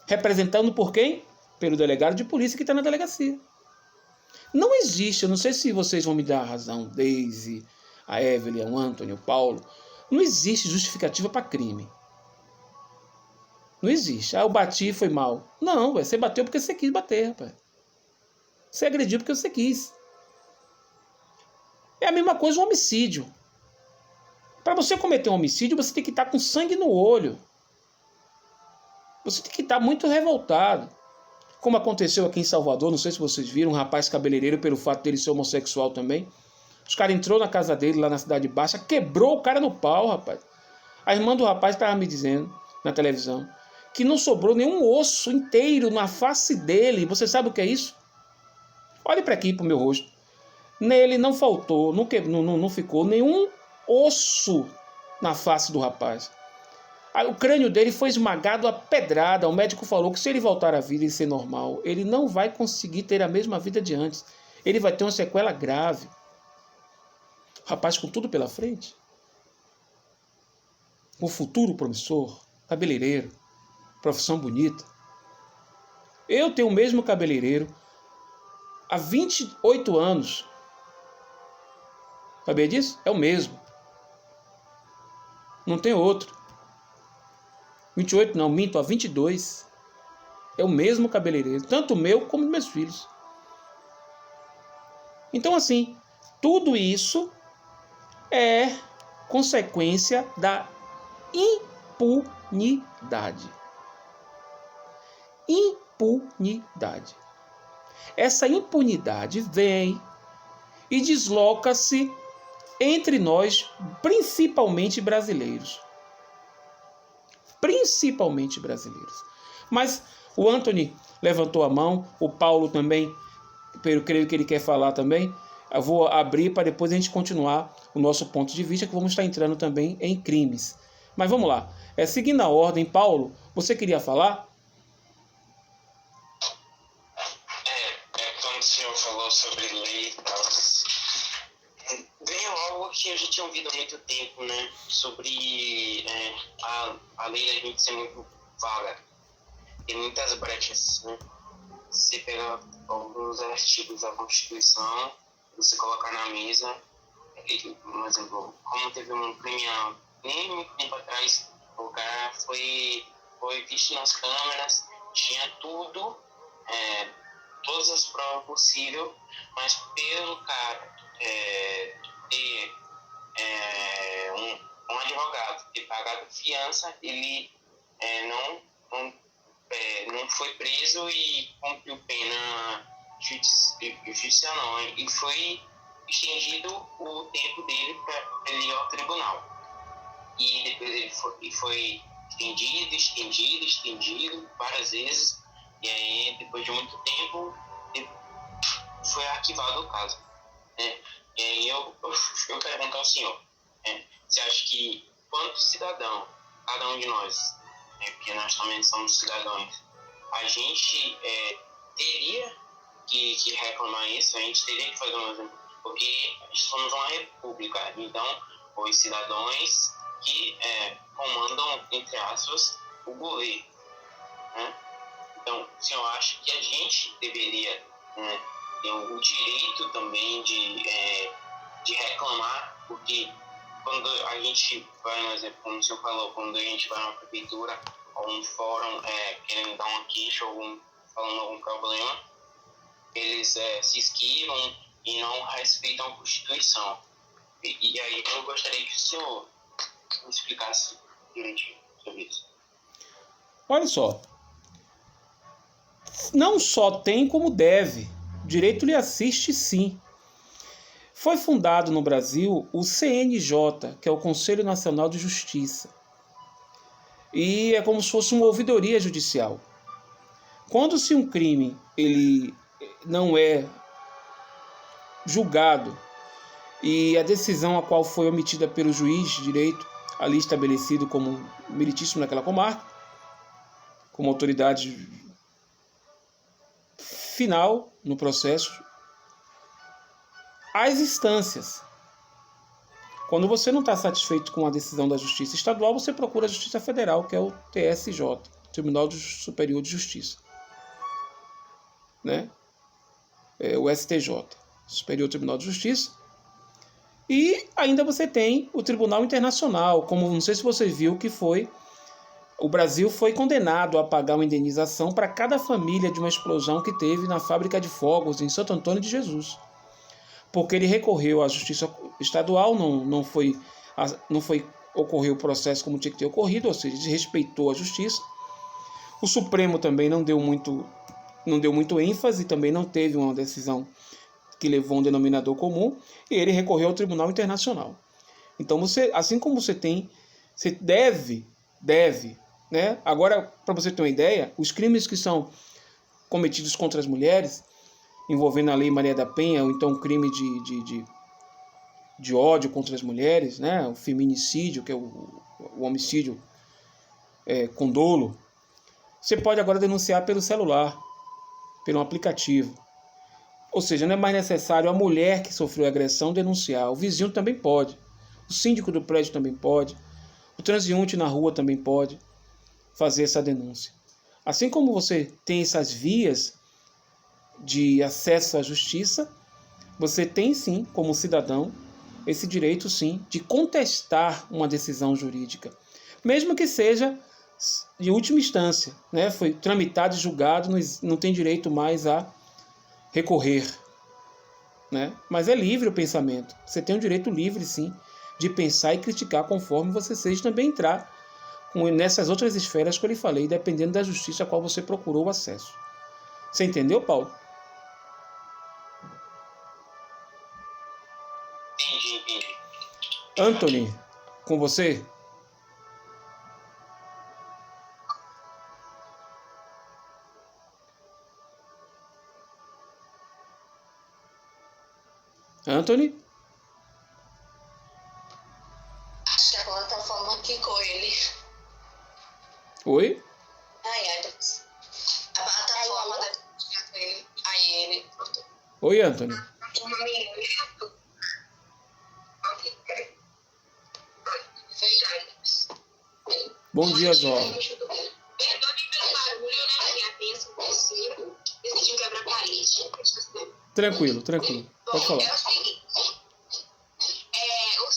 Representando por quem? Pelo delegado de polícia que está na delegacia. Não existe, eu não sei se vocês vão me dar a razão, Daisy, a Evelyn, o Anthony, o Paulo, Não existe justificativa para crime. Não existe. Eu bati e foi mal. Não, você bateu porque você quis bater, rapaz. Você agrediu porque você quis. É a mesma coisa um homicídio. Para você cometer um homicídio, você tem que estar com sangue no olho. Você tem que estar muito revoltado. Como aconteceu aqui em Salvador, não sei se vocês viram, um rapaz cabeleireiro, pelo fato dele ser homossexual também. Os caras entrou na casa dele, lá na Cidade Baixa, quebrou o cara no pau, rapaz. A irmã do rapaz estava me dizendo, na televisão, que não sobrou nenhum osso inteiro na face dele. Você sabe o que é isso? Olhe para aqui, para o meu rosto. Nele não faltou, não ficou nenhum osso na face do rapaz. O crânio dele foi esmagado a pedrada. O médico falou que se ele voltar à vida e ser normal, ele não vai conseguir ter a mesma vida de antes. Ele vai ter uma sequela grave. O rapaz com tudo pela frente. Com futuro promissor, cabeleireiro, profissão bonita. Eu tenho o mesmo cabeleireiro há 28 anos. Sabia disso? É o mesmo. Não tem outro. 28 não, minto, há 22. É o mesmo cabeleireiro, tanto o meu como dos meus filhos. Então, assim, tudo isso é consequência da impunidade. Impunidade. Essa impunidade vem e desloca-se entre nós, principalmente brasileiros. Principalmente brasileiros. Mas o Anthony levantou a mão, o Paulo também, eu creio que ele quer falar também. Eu vou abrir para depois a gente continuar o nosso ponto de vista, que vamos estar entrando também em crimes. Mas vamos lá. Seguindo a ordem, Paulo, você queria falar? Quando o senhor falou sobre lei e tal, veio algo que eu já tinha ouvido há muito tempo, né? Sobre a lei da gente ser muito vaga. Tem muitas brechas, né? Você pegar alguns artigos da Constituição, você colocar na mesa, por exemplo, como teve um crime nem muito tempo atrás, o cara foi visto nas câmeras, tinha tudo, todas as provas possíveis, mas pelo cara ter um advogado ter pagado fiança, ele não foi preso e cumpriu pena judicial não, e foi estendido o tempo dele para ele ir ao tribunal. E depois ele foi estendido várias vezes, e aí depois de muito tempo foi arquivado o caso, né? E aí eu pergunto ao senhor, você acha que quanto cidadão, cada um de nós, porque nós também somos cidadãos, a gente teria que reclamar isso, a gente teria que fazer um exemplo, porque somos uma república, então os cidadãos que comandam, entre aspas, o governo, né? Então, o senhor acha que a gente deveria ter o direito também de reclamar, porque quando a gente vai, por exemplo, como o senhor falou, quando a gente vai na prefeitura ou um fórum querendo dar uma queixa ou falando algum problema, eles se esquivam e não respeitam a Constituição. E aí eu gostaria que o senhor me explicasse direitinho sobre isso. Olha só. Não só tem como deve. O direito lhe assiste sim. Foi fundado no Brasil o CNJ, que é o Conselho Nacional de Justiça. E é como se fosse uma ouvidoria judicial. Quando se um crime ele não é julgado e a decisão a qual foi omitida pelo juiz de direito, ali estabelecido como meritíssimo naquela comarca, como autoridade final no processo, as instâncias. Quando você não está satisfeito com a decisão da Justiça Estadual, você procura a Justiça Federal, que é o TSJ, Tribunal Superior de Justiça, né? O STJ, Superior Tribunal de Justiça. E ainda você tem o Tribunal Internacional, como não sei se você viu que foi, o Brasil foi condenado a pagar uma indenização para cada família de uma explosão que teve na fábrica de fogos em Santo Antônio de Jesus. Porque ele recorreu à justiça estadual, não foi ocorreu o processo como tinha que ter ocorrido, ou seja, desrespeitou a justiça. O Supremo também não deu muito ênfase, também não teve uma decisão que levou um denominador comum, e ele recorreu ao Tribunal Internacional. Então, assim como você deve, né? Agora, para você ter uma ideia, os crimes que são cometidos contra as mulheres, envolvendo a Lei Maria da Penha, ou então crime de ódio contra as mulheres, né? O feminicídio, que é o homicídio com dolo, você pode agora denunciar pelo celular, pelo aplicativo. Ou seja, não é mais necessário a mulher que sofreu agressão denunciar. O vizinho também pode. O síndico do prédio também pode. O transeunte na rua também pode fazer essa denúncia. Assim como você tem essas vias de acesso à justiça, você tem sim, como cidadão, esse direito sim de contestar uma decisão jurídica, mesmo que seja de última instância, né? Foi tramitado e julgado, não tem direito mais a recorrer, né? Mas é livre o pensamento. Você tem um direito livre, sim, de pensar e criticar conforme você seja, também entrar nessas outras esferas que eu lhe falei, dependendo da justiça a qual você procurou o acesso. Você entendeu, Paulo? Entendi. Anthony, com você? Anthony? Acho que a plataforma quicou ele. Oi? A plataforma deve ter ele. Aí ele. Oi, Anthony. Bom dia, João. Perdone pelo barulho, né? Minha bênção consigo. Decidi quebrar a parede. Tranquilo. Pode falar. É o seguinte.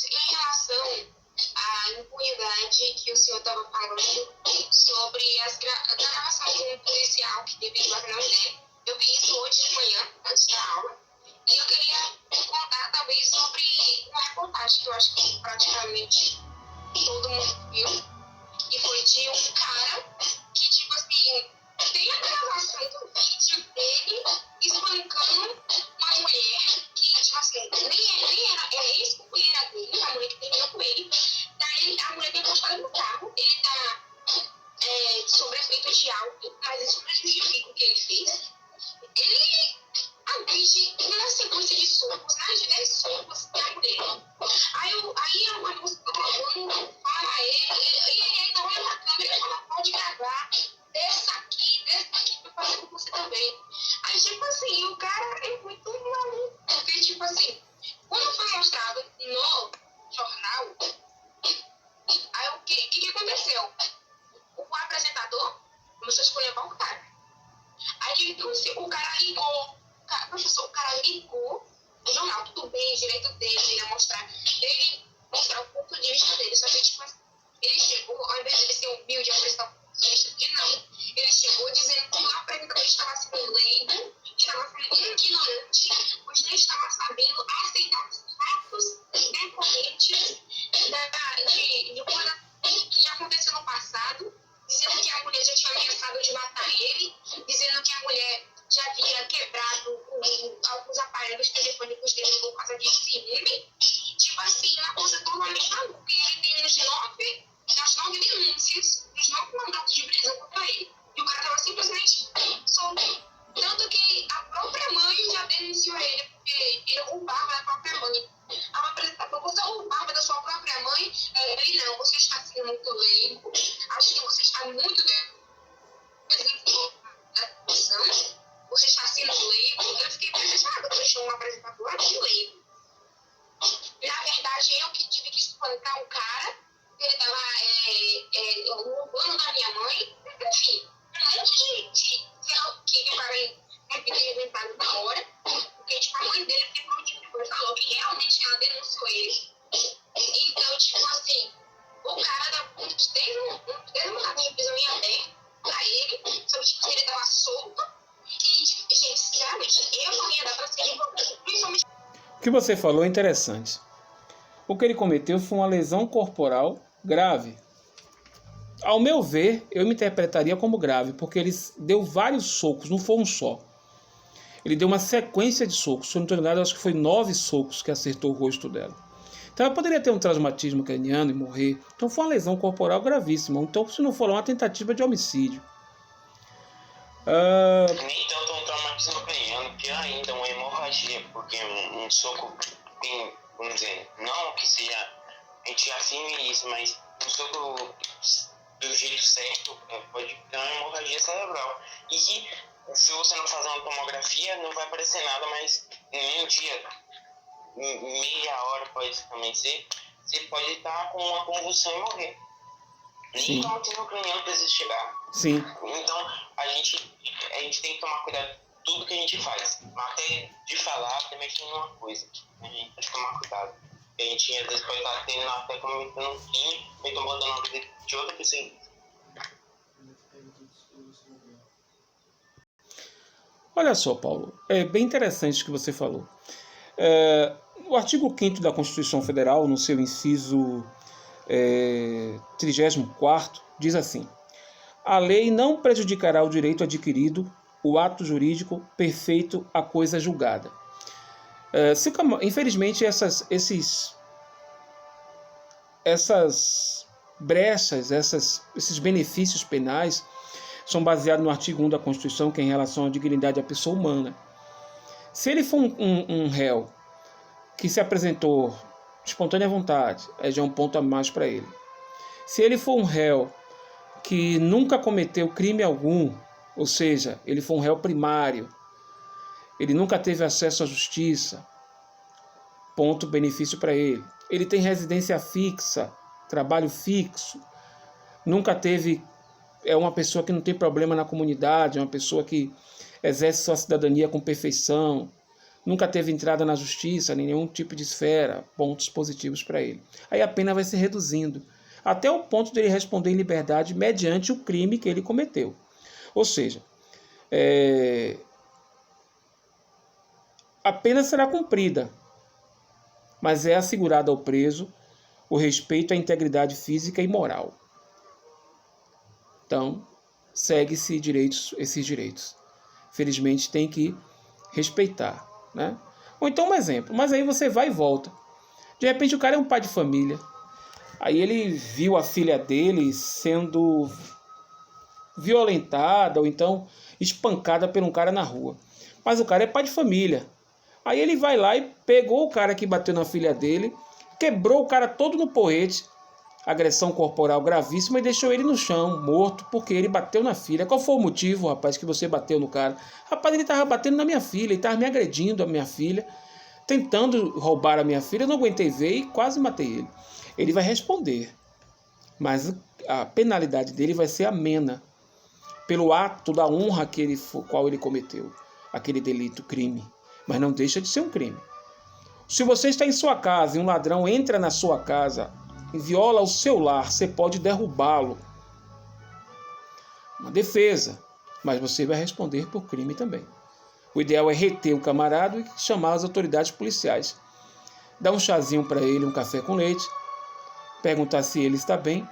Em relação à impunidade que o senhor estava falando sobre as gravações policial que teve em Guaraná, eu vi isso hoje de manhã, antes da aula, e eu queria contar talvez sobre uma reportagem que eu acho que praticamente todo mundo viu, e foi de um cara que, tipo assim, tem a gravação do vídeo dele espancando uma mulher que, tipo assim, nem era ex-companheira dele, a mulher que terminou com ele. Daí a mulher tem encostada no carro, ele tá sobre efeito de álcool, mas isso não justifica o que ele fez. Ele agride na sequência de socos, mais de 10 socos na mulher. Aí a moça tá falando, fala a ele, e ele ainda olha pra câmera e fala, pode gravar, desça aqui, pra fazer com você também. Aí, tipo assim, o cara é muito maluco, porque, tipo assim, quando foi mostrado no jornal, aí o que aconteceu? O apresentador começou a escolher o cara. Aí o cara ligou, professor, o cara ligou no jornal, tudo bem, direito dele, ele mostrar o ponto de vista dele, só que tipo, ele chegou, ao invés de ele ser humilde, apresentar o ponto de vista dele, não. Ele chegou dizendo que o apresentador estava sendo leigo, estava sendo ignorante, pois não estava sabendo aceitar os fatos decorrentes de coisa que já aconteceu no passado, dizendo que a mulher já tinha ameaçado de matar ele, dizendo que a mulher já havia quebrado alguns aparelhos telefônicos dele por causa de ciúme. Tipo assim, uma coisa totalmente maluca. E ele tem as 9 denúncias, os 9 mandatos de prisão contra ele. E o cara tava simplesmente solto. Tanto que a própria mãe já denunciou ele, porque ele roubava da própria mãe. A apresentadora, você roubava da sua própria mãe? Ele não, você está sendo muito leigo. Acho que você está muito que você falou é interessante. O que ele cometeu foi uma lesão corporal grave. Ao meu ver, eu me interpretaria como grave, porque ele deu vários socos, não foi um só. Ele deu uma sequência de socos. Se eu não estou enganado, acho que foi 9 socos que acertou o rosto dela. Então ela poderia ter um traumatismo craniano e morrer. Então foi uma lesão corporal gravíssima. Então, se não for uma tentativa de homicídio. Nem tanto um traumatismo craniano, que ainda uma hemorragia, porque um soco tem, vamos dizer, não que seja, a gente afirme isso, mas um soco do jeito certo pode dar uma hemorragia cerebral. E que, se você não fazer uma tomografia, não vai aparecer nada, mas em um dia, meia hora pode também ser, você pode estar com uma convulsão e morrer. Nem traumatismo craniano precisa chegar. Sim. Então, a gente tem que tomar cuidado com tudo que a gente faz. Mas até de falar, também tem uma coisa. A gente tem que tomar cuidado. A gente, às vezes, pode estar tendo até cometendo um crime, ou então botando a vida de outra pessoa. Olha só, Paulo, é bem interessante o que você falou. O artigo 5º da Constituição Federal, no seu inciso 34º, diz assim: a lei não prejudicará o direito adquirido, o ato jurídico perfeito, a coisa julgada. Infelizmente, essas brechas, esses benefícios penais são baseados no artigo 1 da Constituição, que é em relação à dignidade da pessoa humana. Se ele for um réu que se apresentou de espontânea vontade, já é um ponto a mais para ele. Se ele for um réu que nunca cometeu crime algum, ou seja, ele for um réu primário, ele nunca teve acesso à justiça, ponto benefício para ele. Ele tem residência fixa, trabalho fixo, nunca teve, é uma pessoa que não tem problema na comunidade, é uma pessoa que exerce sua cidadania com perfeição, nunca teve entrada na justiça, em nenhum tipo de esfera, pontos positivos para ele. Aí a pena vai se reduzindo, até o ponto de ele responder em liberdade mediante o crime que ele cometeu. Ou seja, a pena será cumprida, mas é assegurado ao preso o respeito à integridade física e moral. Então, segue-se esses direitos. Felizmente, tem que respeitar, né? Ou então um exemplo, mas aí você vai e volta. De repente o cara é um pai de família. Aí ele viu a filha dele sendo violentada ou então espancada por um cara na rua. Mas o cara é pai de família. Aí ele vai lá e pegou o cara que bateu na filha dele, quebrou o cara todo no porrete, agressão corporal gravíssima, e deixou ele no chão, morto, porque ele bateu na filha. Qual foi o motivo, rapaz, que você bateu no cara? Rapaz, ele estava batendo na minha filha, ele estava me agredindo a minha filha, tentando roubar a minha filha, eu não aguentei ver e quase matei ele. Ele vai responder, mas a penalidade dele vai ser amena, pelo ato da honra qual ele cometeu, aquele delito, crime, mas não deixa de ser um crime. Se você está em sua casa e um ladrão entra na sua casa e viola o seu lar, você pode derrubá-lo. Uma defesa, mas você vai responder por crime também. O ideal é reter o camarada e chamar as autoridades policiais. Dar um chazinho para ele, um café com leite, perguntar se ele está bem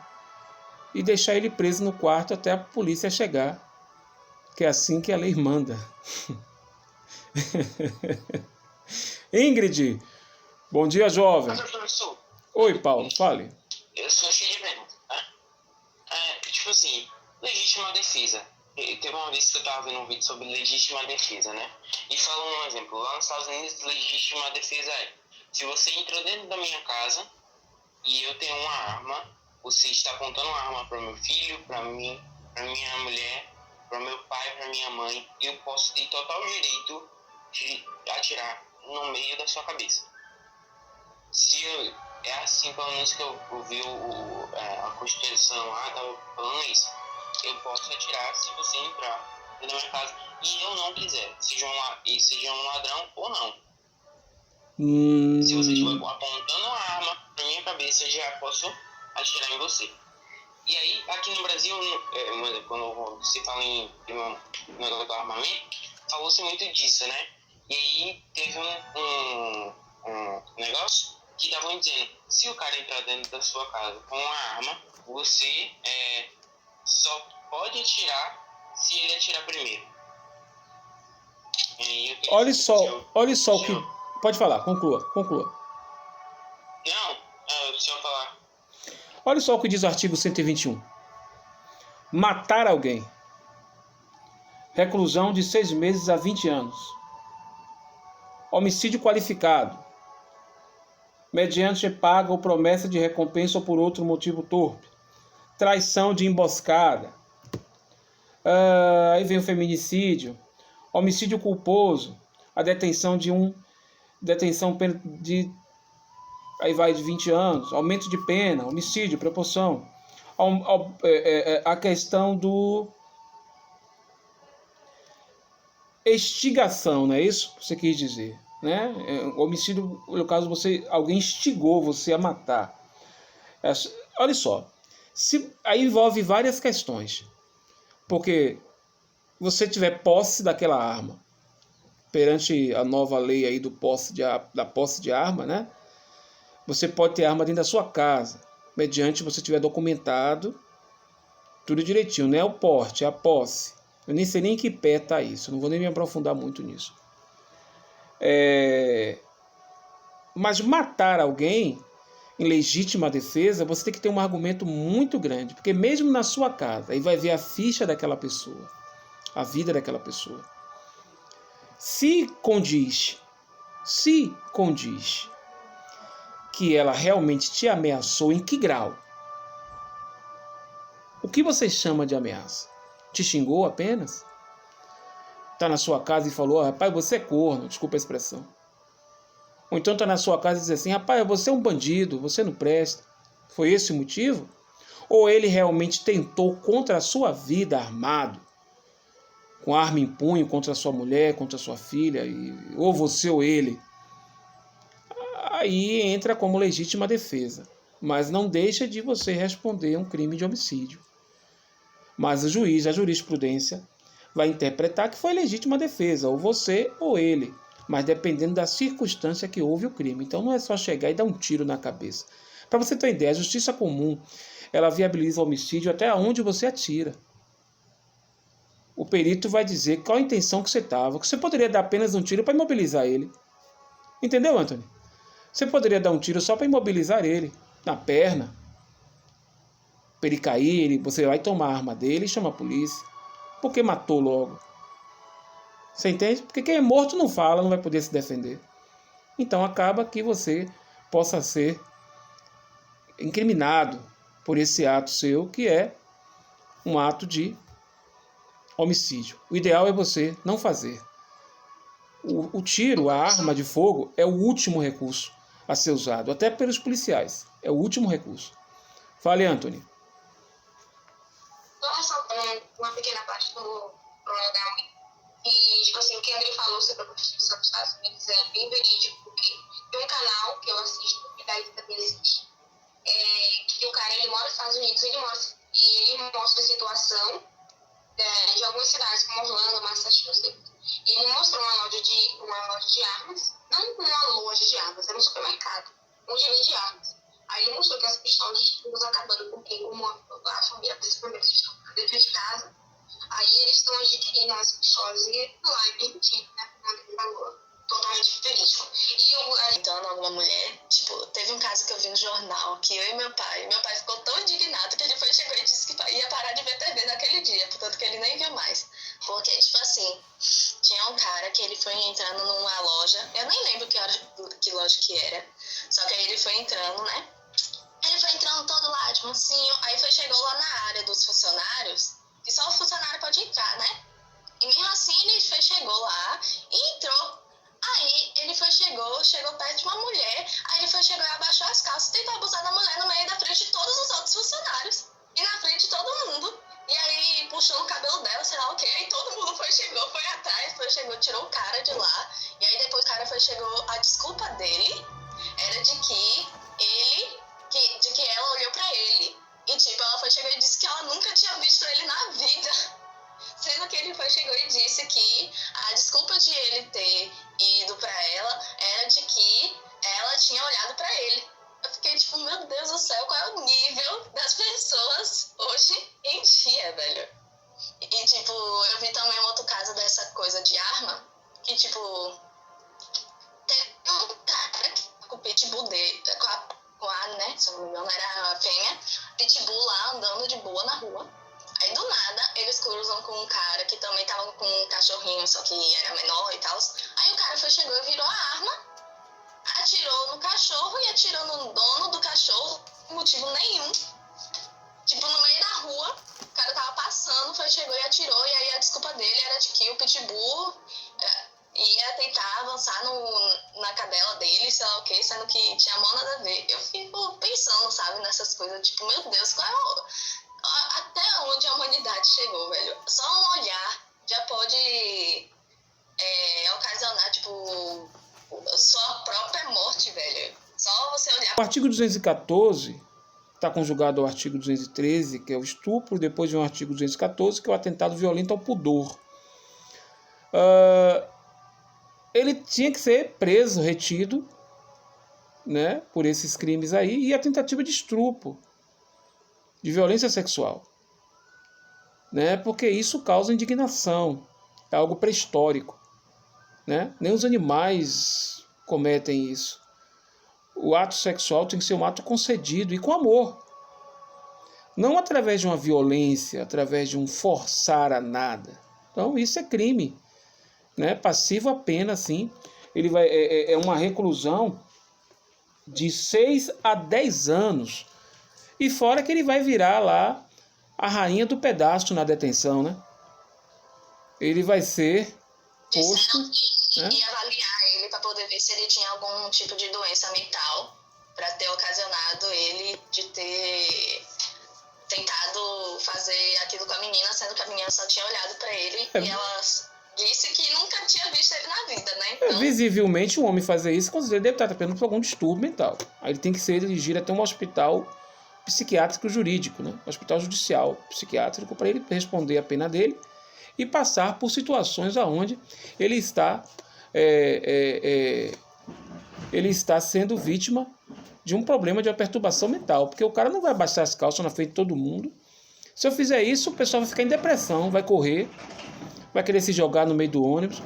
e deixar ele preso no quarto até a polícia chegar, que é assim que a lei manda. Ingrid, bom dia, jovem. Professor, Oi, Paulo, fale. eu sou cheio de perguntas, tá? Tipo assim, legítima defesa. Teve uma vez que eu tava vendo um vídeo sobre legítima defesa, né? E falando um exemplo, lá nos Estados Unidos, legítima defesa é: se você entrou dentro da minha casa e eu tenho uma arma, você está apontando uma arma para meu filho, para mim, para minha mulher, para meu pai, para minha mãe, eu posso ter total direito de atirar no meio da sua cabeça. É assim, pelo menos que eu vi a Constituição lá, estava falando isso. Eu posso atirar se você entrar na minha casa e eu não quiser, seja um ladrão ou não. Se você estiver apontando uma arma para minha cabeça, eu já posso atirar em você. E aí, aqui no Brasil, quando se fala em negócio do armamento, falou-se muito disso, né? E aí teve um negócio que estavam dizendo, se o cara entrar dentro da sua casa com uma arma, você só pode atirar se ele atirar primeiro. Olha só o que... Pode falar, conclua. Não, deixa eu falar. Olha só o que diz o artigo 121. Matar alguém. Reclusão de 6 meses a 20 anos. Homicídio qualificado. Mediante paga ou promessa de recompensa ou por outro motivo torpe. Traição de emboscada. Aí vem o feminicídio. Homicídio culposo. A detenção de aí vai de 20 anos. Aumento de pena. Homicídio, proporção. A questão do instigação, não é isso que você quis dizer, né? Homicídio, no caso, alguém instigou você a matar. Olha só, aí envolve várias questões, porque você tiver posse daquela arma, perante a nova lei aí da posse de arma, né? Você pode ter arma dentro da sua casa, mediante você tiver documentado tudo direitinho, não é o porte, é a posse. Eu nem sei nem em que pé está isso, não vou nem me aprofundar muito nisso. Mas matar alguém em legítima defesa, você tem que ter um argumento muito grande, porque mesmo na sua casa, aí vai ver a ficha daquela pessoa, a vida daquela pessoa. Se condiz que ela realmente te ameaçou, em que grau? O que você chama de ameaça? Te xingou apenas? Está na sua casa e falou, rapaz, você é corno, desculpa a expressão. Ou então está na sua casa e diz assim, rapaz, você é um bandido, você não presta. Foi esse o motivo? Ou ele realmente tentou contra a sua vida armado, com arma em punho contra a sua mulher, contra a sua filha, ou você ou ele? Aí entra como legítima defesa, mas não deixa de você responder um crime de homicídio. Mas o juiz, a jurisprudência, vai interpretar que foi legítima defesa, ou você ou ele, mas dependendo da circunstância que houve o crime. Então não é só chegar e dar um tiro na cabeça. Para você ter uma ideia, a justiça comum, ela viabiliza o homicídio até onde você atira. O perito vai dizer qual a intenção que você estava, que você poderia dar apenas um tiro para imobilizar ele. Entendeu, Anthony? Você poderia dar um tiro só para imobilizar ele, na perna. Para ele cair, você vai tomar a arma dele e chama a polícia. Porque matou logo. Você entende? Porque quem é morto não fala, não vai poder se defender. Então acaba que você possa ser incriminado por esse ato seu, que é um ato de homicídio. O ideal é você não fazer. O tiro, a arma de fogo, é o último recurso a ser usado, até pelos policiais. É o último recurso. Fale, Anthony. Só ressaltando uma pequena parte do programa, e tipo assim, o que André falou sobre a Constituição dos Estados Unidos é bem verídico, porque tem um canal que eu assisto, que daí também existe, que o cara, ele mora nos Estados Unidos, ele mostra a situação de algumas cidades, como Orlando, Massachusetts. E ele mostrou uma loja de armas, não uma loja de armas, era um supermercado, onde vende armas. Aí ele mostrou que as pistolas de fogo acabando, porque como a família, principalmente, estão dentro de casa, aí eles estão adquirindo as pistolas e lá é permitido, né? Como ele falou, totalmente verídico. E eu, então, alguma mulher, tipo, teve um caso que eu vi no jornal, que eu e meu pai ficou tão indignado que ele chegou e disse que ia parar de ver TV naquele dia, portanto que ele nem viu mais. Porque, tipo assim, tinha um cara que ele foi entrando numa loja, eu nem lembro que loja que era, só que aí ele foi entrando, né? Ele foi entrando todo lá, de mansinho, aí chegou lá na área dos funcionários, que só o funcionário pode entrar, né? E mesmo assim ele chegou lá e entrou. Aí ele chegou perto de uma mulher, aí ele chegou e abaixou as calças e tentou abusar da mulher no meio da frente de todos os outros funcionários. E na frente de todo mundo. E aí puxou no cabelo dela, sei lá o quê, aí todo mundo foi atrás, tirou o cara de lá. E aí depois o cara a desculpa dele era de que ela olhou pra ele. E tipo, ela chegou e disse que ela nunca tinha visto ele na vida. Sendo que ele chegou e disse que a desculpa de ele ter ido pra ela era de que ela tinha olhado pra ele. Eu fiquei tipo, meu Deus do céu, qual é o nível das pessoas hoje em dia, velho? E, tipo, eu vi também um outro caso dessa coisa de arma, que, tipo, tem um cara com o pitbull dele, com a, né, se eu não me engano, era a fêmea, pitbull lá andando de boa na rua. Aí, do nada, eles cruzam com um cara que também tava com um cachorrinho, só que era menor e tal. Aí o cara chegou e virou a arma, atirou no cachorro e atirou no dono do cachorro, sem motivo nenhum. Tipo, no meio da rua, o cara tava passando, chegou e atirou, e aí a desculpa dele era de que o pitbull ia tentar avançar na cadela dele, sei lá o que, sendo que tinha mó nada a ver. Eu fico pensando, sabe, nessas coisas, tipo, meu Deus, até onde a humanidade chegou, velho? Só um olhar já pode ocasionar, tipo, sua própria morte, velho. Só você olhar. O artigo 214 está conjugado ao artigo 213, que é o estupro, depois vem o artigo 214, que é o atentado violento ao pudor. Ele tinha que ser preso, retido, né, por esses crimes aí, e a tentativa de estupro, de violência sexual, né, porque isso causa indignação, é algo pré-histórico, né? Nem os animais cometem isso. O ato sexual tem que ser um ato concedido e com amor. Não através de uma violência, através de um forçar a nada. Então isso é crime, né? Passivo a pena, sim. Ele vai, é uma reclusão de 6 a 10 anos. E fora que ele vai virar lá a rainha do pedaço na detenção, né? Ele vai ser posto... E avaliar ele para poder ver se ele tinha algum tipo de doença mental, para ter ocasionado ele de ter tentado fazer aquilo com a menina, sendo que a menina só tinha olhado para ele e ela disse que nunca tinha visto ele na vida, né? Então... visivelmente, um homem fazer isso, com certeza deve estar tendo algum distúrbio mental. Aí ele tem que ser dirigido até um hospital psiquiátrico jurídico, né? Um hospital judicial psiquiátrico, para ele responder a pena dele e passar por situações onde ele está sendo vítima de um problema de uma perturbação mental, porque o cara não vai abaixar as calças na frente de todo mundo. Se eu fizer isso, o pessoal vai ficar em depressão, vai correr, vai querer se jogar no meio do ônibus,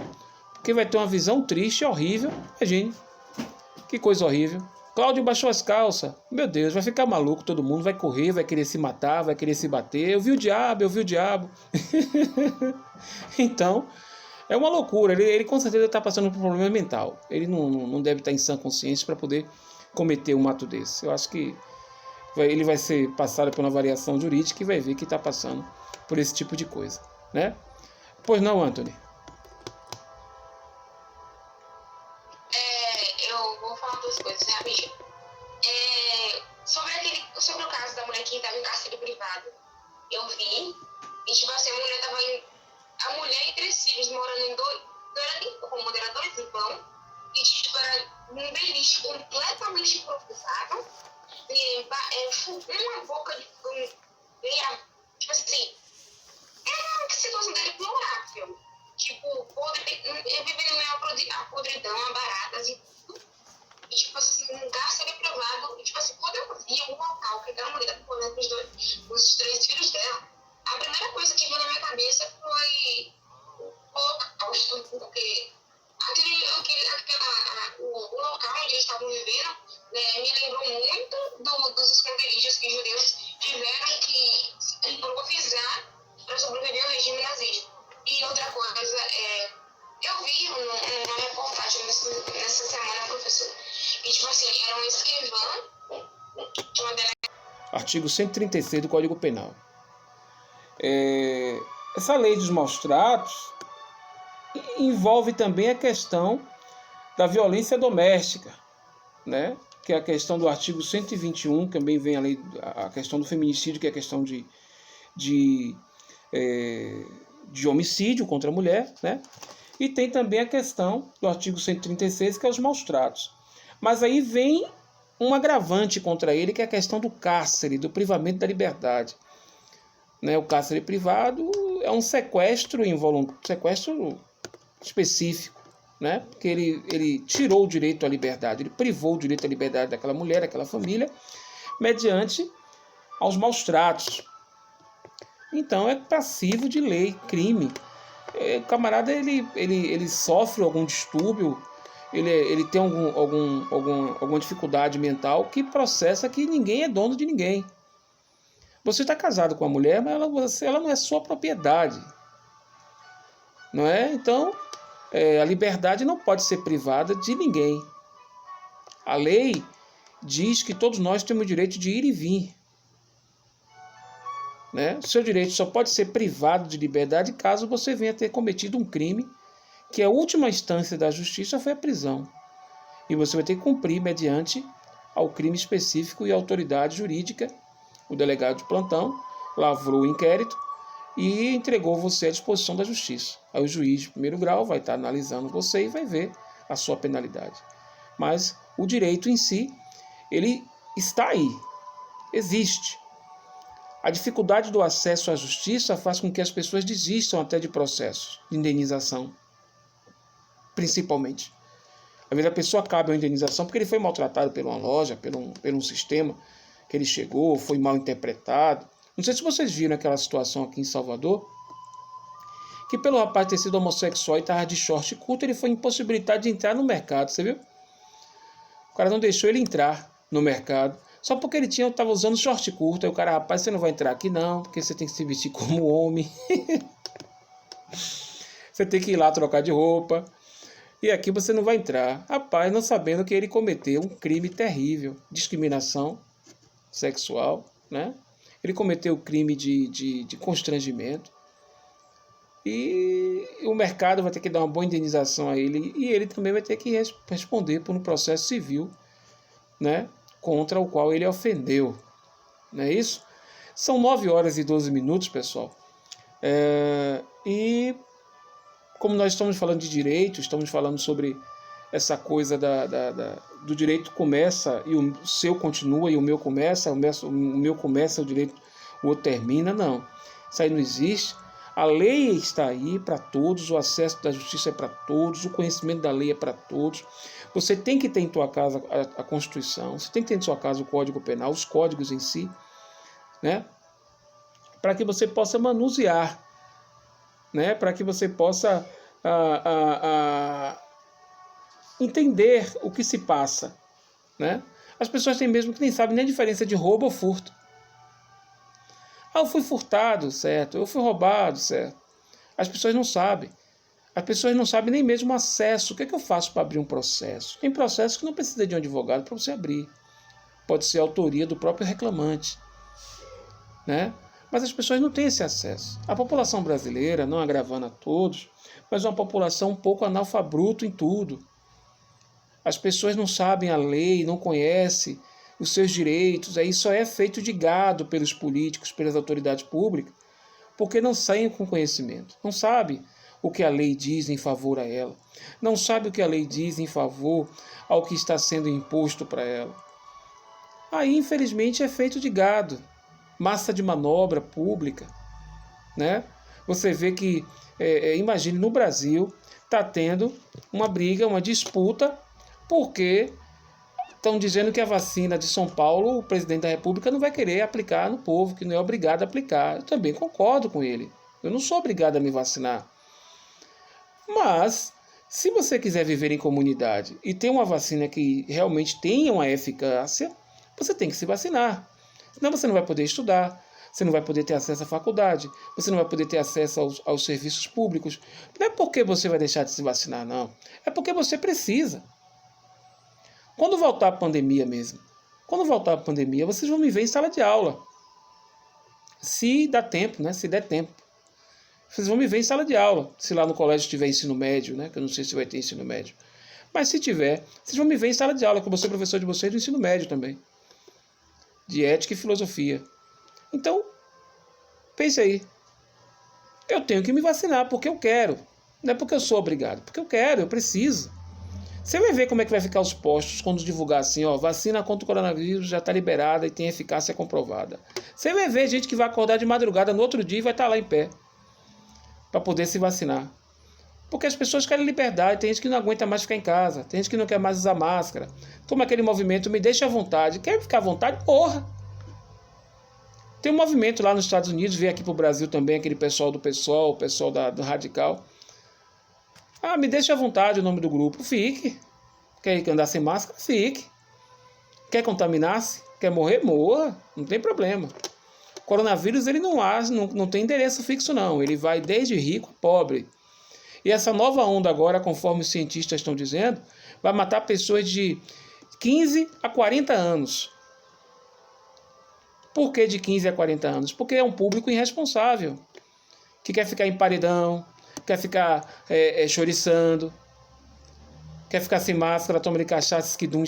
porque vai ter uma visão triste, horrível. Imagine, que coisa horrível. Cláudio baixou as calças, meu Deus, vai ficar maluco todo mundo, vai correr, vai querer se matar, vai querer se bater. Eu vi o diabo. Então, é uma loucura. Ele com certeza está passando por um problema mental. Ele não deve estar em sã consciência para poder cometer um ato desse. Eu acho que ele vai ser passado por uma variação jurídica e vai ver que está passando por esse tipo de coisa, né? Pois não, Anthony? Eu vou falar duas coisas rapidinho. Sobre o caso da mulher que estava em cárcere privado, eu vi, e tipo assim, a mulher e 3 filhos morando em dois, não era nem cômodo, era 2 irmãos, e tipo, era um beliche completamente improvisado, uma boca de tipo assim, era uma situação deplorável. Tipo, vivendo a podridão, a baratas e tudo. E tipo assim, um cárcere privado. E tipo assim, quando eu vi o local que aquela mulher estava morando com os 3 filhos dela, a primeira coisa que veio na minha cabeça foi o holocausto, porque o local onde eles estavam vivendo, né, me lembrou muito dos esconderijos que os judeus tiveram que improvisar para sobreviver ao regime nazista. E outra coisa, eu vi uma reportagem nessa semana, professor, e tipo assim, era um escrivã de uma delegacia. Artigo 136 do Código Penal. Essa lei dos maus tratos envolve também a questão da violência doméstica, né? Que é a questão do artigo 121, também vem a questão do feminicídio, que é a questão de homicídio contra a mulher, né? E tem também a questão do artigo 136, que é os maus tratos. Mas aí vem um agravante contra ele, que é a questão do cárcere, do privamento da liberdade. Né? O cárcere privado é um sequestro involuntário, sequestro específico, né? Porque ele tirou o direito à liberdade, ele privou o direito à liberdade daquela mulher, daquela família, mediante aos maus tratos. Então é passivo de lei, crime. O camarada ele sofre algum distúrbio, ele tem alguma dificuldade mental que processa que ninguém é dono de ninguém. Você está casado com a mulher, mas ela não é sua propriedade. Não é? Então, a liberdade não pode ser privada de ninguém. A lei diz que todos nós temos o direito de ir e vir. Né? O seu direito só pode ser privado de liberdade caso você venha ter cometido um crime, que a última instância da justiça foi a prisão. E você vai ter que cumprir mediante ao crime específico e a autoridade jurídica, o delegado de plantão, lavrou o inquérito e entregou você à disposição da justiça. Aí o juiz de primeiro grau vai estar analisando você e vai ver a sua penalidade. Mas o direito em si, ele está aí, existe. A dificuldade do acesso à justiça faz com que as pessoas desistam até de processos de indenização, principalmente. Às vezes a pessoa cabe a indenização porque ele foi maltratado por uma loja, por um sistema que ele chegou, foi mal interpretado. Não sei se vocês viram aquela situação aqui em Salvador, que pelo rapaz ter sido homossexual e estava de short curto, ele foi impossibilitado de entrar no mercado, você viu? O cara não deixou ele entrar no mercado, só porque ele estava usando short curto. Aí o cara, rapaz, você não vai entrar aqui não, porque você tem que se vestir como homem. Você tem que ir lá trocar de roupa. E aqui você não vai entrar. Rapaz, não sabendo que ele cometeu um crime terrível, discriminação sexual, né? Ele cometeu o crime de constrangimento. E o mercado vai ter que dar uma boa indenização a ele. E ele também vai ter que responder por um processo civil, né? Contra o qual ele ofendeu. Não é isso? São 9 horas e 12 minutos, pessoal. E como nós estamos falando de direito, estamos falando sobre essa coisa do direito começa e o seu continua e o meu começa, o meu começa, o direito, o outro termina. Não, isso aí não existe. A lei está aí para todos, o acesso da justiça é para todos, o conhecimento da lei é para todos. Você tem que ter em sua casa a Constituição, você tem que ter em sua casa o Código Penal, os códigos em si, né? Para que você possa manusear, né? Para que você possa entender o que se passa, né? As pessoas têm mesmo que nem sabem nem a diferença de roubo ou furto. Eu fui furtado, certo? Eu fui roubado, certo? As pessoas não sabem. As pessoas não sabem nem mesmo o acesso. O que é que eu faço para abrir um processo? Tem processo que não precisa de um advogado para você abrir. Pode ser a autoria do próprio reclamante, né? Mas as pessoas não têm esse acesso. A população brasileira, não agravando a todos, mas uma população um pouco analfabruta em tudo. As pessoas não sabem a lei, não conhecem os seus direitos. Aí só é feito de gado pelos políticos, pelas autoridades públicas, porque não saem com conhecimento. Não sabem o que a lei diz em favor a ela. Não sabe o que a lei diz em favor ao que está sendo imposto para ela. Aí, infelizmente, é feito de gado. Massa de manobra pública, né? Você vê que, imagine, no Brasil, está tendo uma briga, uma disputa, porque estão dizendo que a vacina de São Paulo, o presidente da República não vai querer aplicar no povo, que não é obrigado a aplicar. Eu também concordo com ele. Eu não sou obrigado a me vacinar. Mas, se você quiser viver em comunidade e ter uma vacina que realmente tenha uma eficácia, você tem que se vacinar. Senão você não vai poder estudar, você não vai poder ter acesso à faculdade, você não vai poder ter acesso aos serviços públicos. Não é porque você vai deixar de se vacinar, não. É porque você precisa. Quando voltar a pandemia mesmo, vocês vão me ver em sala de aula. Se dá tempo, né? Se der tempo. Vocês vão me ver em sala de aula. Se lá no colégio tiver ensino médio, né? Que eu não sei se vai ter ensino médio. Mas se tiver, vocês vão me ver em sala de aula, que eu vou ser professor de vocês do ensino médio também. De ética e filosofia. Então, pense aí. Eu tenho que me vacinar porque eu quero. Não é porque eu sou obrigado. Porque eu quero, eu preciso. Você vai ver como é que vai ficar os postos quando divulgar assim, ó, vacina contra o coronavírus já está liberada e tem eficácia comprovada. Você vai ver gente que vai acordar de madrugada no outro dia e vai estar lá em pé para poder se vacinar. Porque as pessoas querem liberdade, tem gente que não aguenta mais ficar em casa, tem gente que não quer mais usar máscara. Toma aquele movimento, me deixa à vontade. Quer ficar à vontade? Porra! Tem um movimento lá nos Estados Unidos, veio aqui pro Brasil também, aquele pessoal do PSOL, o pessoal do Radical. Ah, me deixa à vontade o nome do grupo. Fique. Quer andar sem máscara? Fique. Quer contaminar-se? Quer morrer? Morra. Não tem problema. O coronavírus, ele não tem endereço fixo, não. Ele vai desde rico a pobre. E essa nova onda agora, conforme os cientistas estão dizendo, vai matar pessoas de 15 a 40 anos. Por que de 15 a 40 anos? Porque é um público irresponsável, que quer ficar em paredão, quer ficar choriçando, quer ficar sem máscara, toma de cachaça, esquidum,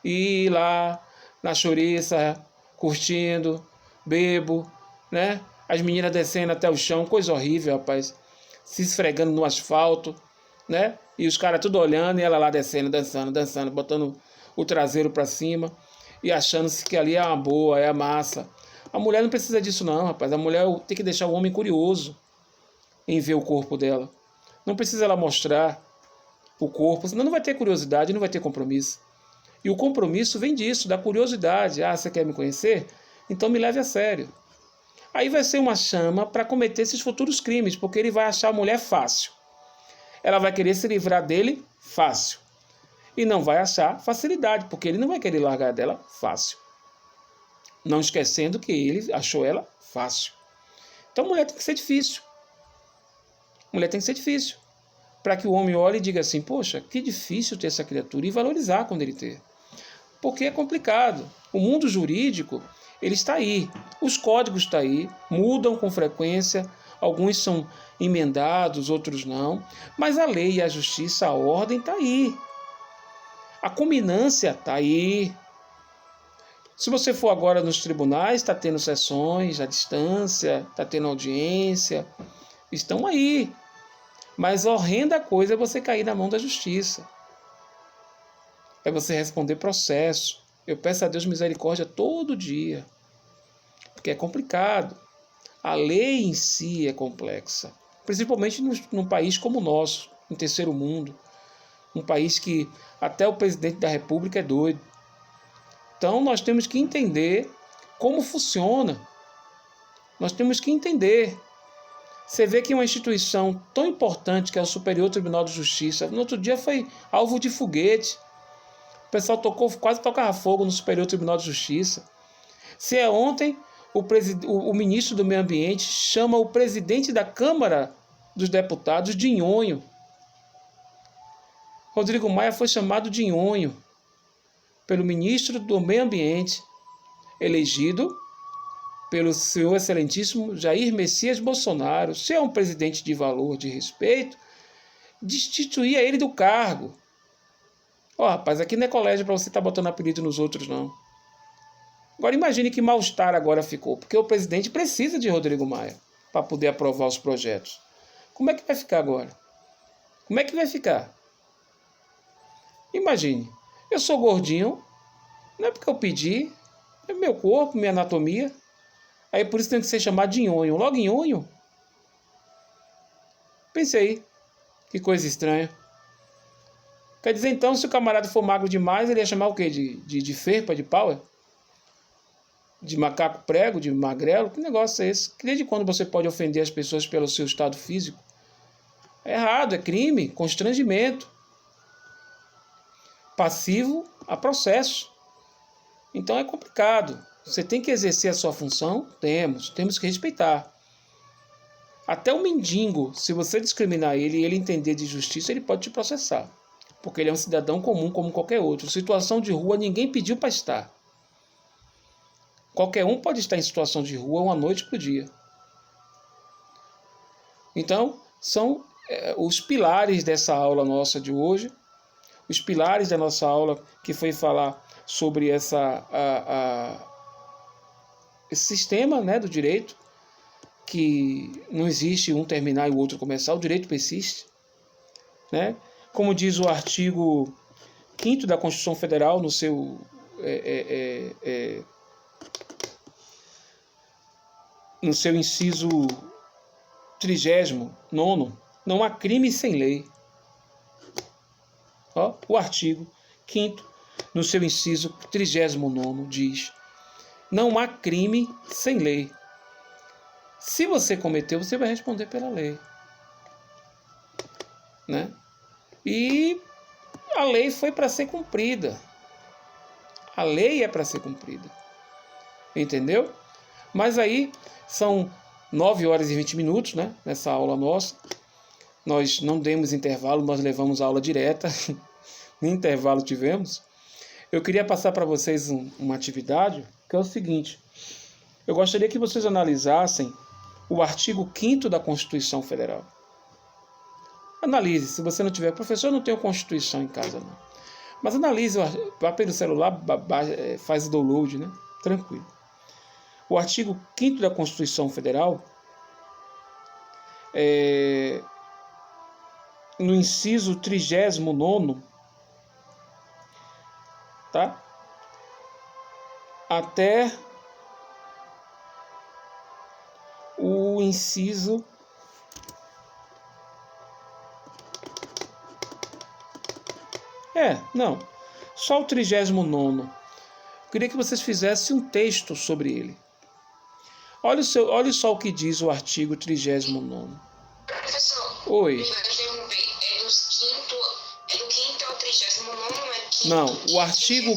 e ir lá na chouriça, curtindo, bebo, né? As meninas descendo até o chão, coisa horrível, rapaz, se esfregando no asfalto, né? E os caras tudo olhando e ela lá descendo, dançando, botando o traseiro para cima e achando-se que ali é uma boa, é a massa. A mulher não precisa disso não, rapaz. A mulher tem que deixar o homem curioso em ver o corpo dela. Não precisa ela mostrar o corpo, senão não vai ter curiosidade, não vai ter compromisso. E o compromisso vem disso, da curiosidade. Ah, você quer me conhecer? Então me leve a sério. Aí vai ser uma chama para cometer esses futuros crimes, porque ele vai achar a mulher fácil. Ela vai querer se livrar dele fácil. E não vai achar facilidade, porque ele não vai querer largar dela fácil. Não esquecendo que ele achou ela fácil. Então, mulher tem que ser difícil. Mulher tem que ser difícil. Para que o homem olhe e diga assim, poxa, que difícil ter essa criatura, e valorizar quando ele ter. Porque é complicado. O mundo jurídico, ele está aí. Os códigos estão aí, mudam com frequência. Alguns são emendados, outros não. Mas a lei, a justiça, a ordem está aí. A culminância está aí. Se você for agora nos tribunais, está tendo sessões à distância, está tendo audiência, estão aí. Mas a horrenda coisa é você cair na mão da justiça. É você responder processo. Eu peço a Deus misericórdia todo dia, porque é complicado. A lei em si é complexa, principalmente num país como o nosso, no terceiro mundo. Um país que até o presidente da República é doido. Então nós temos que entender como funciona. Nós temos que entender. Você vê que uma instituição tão importante que é o Superior Tribunal de Justiça, no outro dia foi alvo de foguete. O pessoal quase tocava fogo no Superior Tribunal de Justiça. Se é ontem, o ministro do Meio Ambiente chama o presidente da Câmara dos Deputados de nhonho. Rodrigo Maia foi chamado de nhonho pelo ministro do Meio Ambiente, elegido pelo senhor excelentíssimo Jair Messias Bolsonaro. Se é um presidente de valor, de respeito, destituía ele do cargo. Ó, rapaz, aqui não é colégio para você estar botando apelido nos outros, não. Agora imagine que mal-estar agora ficou, porque o presidente precisa de Rodrigo Maia para poder aprovar os projetos. Como é que vai ficar agora? Como é que vai ficar? Imagine, eu sou gordinho, não é porque eu pedi, é meu corpo, minha anatomia. Aí por isso tem que ser chamado de nhonho. Logo nhonho? Pensei, que coisa estranha. Quer dizer então, se o camarada for magro demais, ele ia chamar o quê? De ferpa, de pau? De macaco prego, de magrelo? Que negócio é esse? Desde quando você pode ofender as pessoas pelo seu estado físico? É errado, é crime, constrangimento. Passivo a processo. Então é complicado. Você tem que exercer a sua função? Temos que respeitar. Até o mendigo, se você discriminar ele e ele entender de justiça, ele pode te processar. Porque ele é um cidadão comum como qualquer outro. Situação de rua, ninguém pediu para estar. Qualquer um pode estar em situação de rua uma noite por dia. Então, são os pilares dessa aula nossa de hoje, os pilares da nossa aula que foi falar sobre esse sistema, né, do direito, que não existe um terminar e o outro começar, o direito persiste, né? Como diz o artigo 5º da Constituição Federal, no seu inciso 39º, não há crime sem lei. Ó, o artigo 5º, no seu inciso 39º, diz: não há crime sem lei. Se você cometeu, você vai responder pela lei, né? E a lei foi para ser cumprida. A lei é para ser cumprida. Entendeu? Mas aí são 9 horas e 20 minutos, né? Nessa aula nossa. Nós não demos intervalo, nós levamos a aula direta. Nem intervalo tivemos. Eu queria passar para vocês uma atividade, que é o seguinte. Eu gostaria que vocês analisassem o artigo 5º da Constituição Federal. Analise. Se você não tiver, professor, eu não tenho Constituição em casa, não. Mas analise, vá pelo celular, faz o download, né? Tranquilo. O artigo 5º da Constituição Federal, no inciso 39º, tá? Até o inciso só o 39º. Queria que vocês fizessem um texto sobre ele. Olha só o que diz o artigo 39º. Professor, Oi. é do 5º ao 39º? Não, o artigo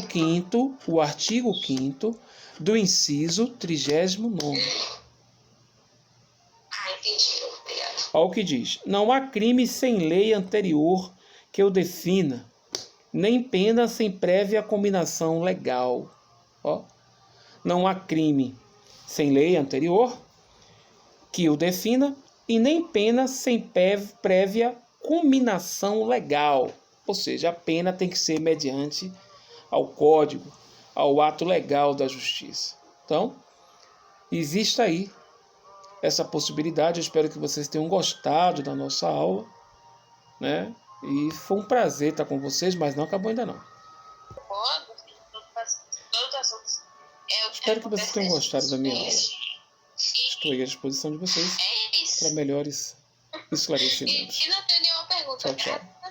5º do inciso 39º. Entendi. Obrigado. Olha o que diz: não há crime sem lei anterior que o defina, nem pena sem prévia combinação legal. Ó, não há crime sem lei anterior que o defina e nem pena sem prévia combinação legal. Ou seja, a pena tem que ser mediante ao código, ao ato legal da justiça. Então, existe aí essa possibilidade. Eu espero que vocês tenham gostado da nossa aula, né? E foi um prazer estar com vocês, mas não acabou ainda não. Espero que vocês tenham gostado da minha aula. Estou aí à disposição de vocês para melhores esclarecimentos. E não tem nenhuma pergunta. Tchau, tchau.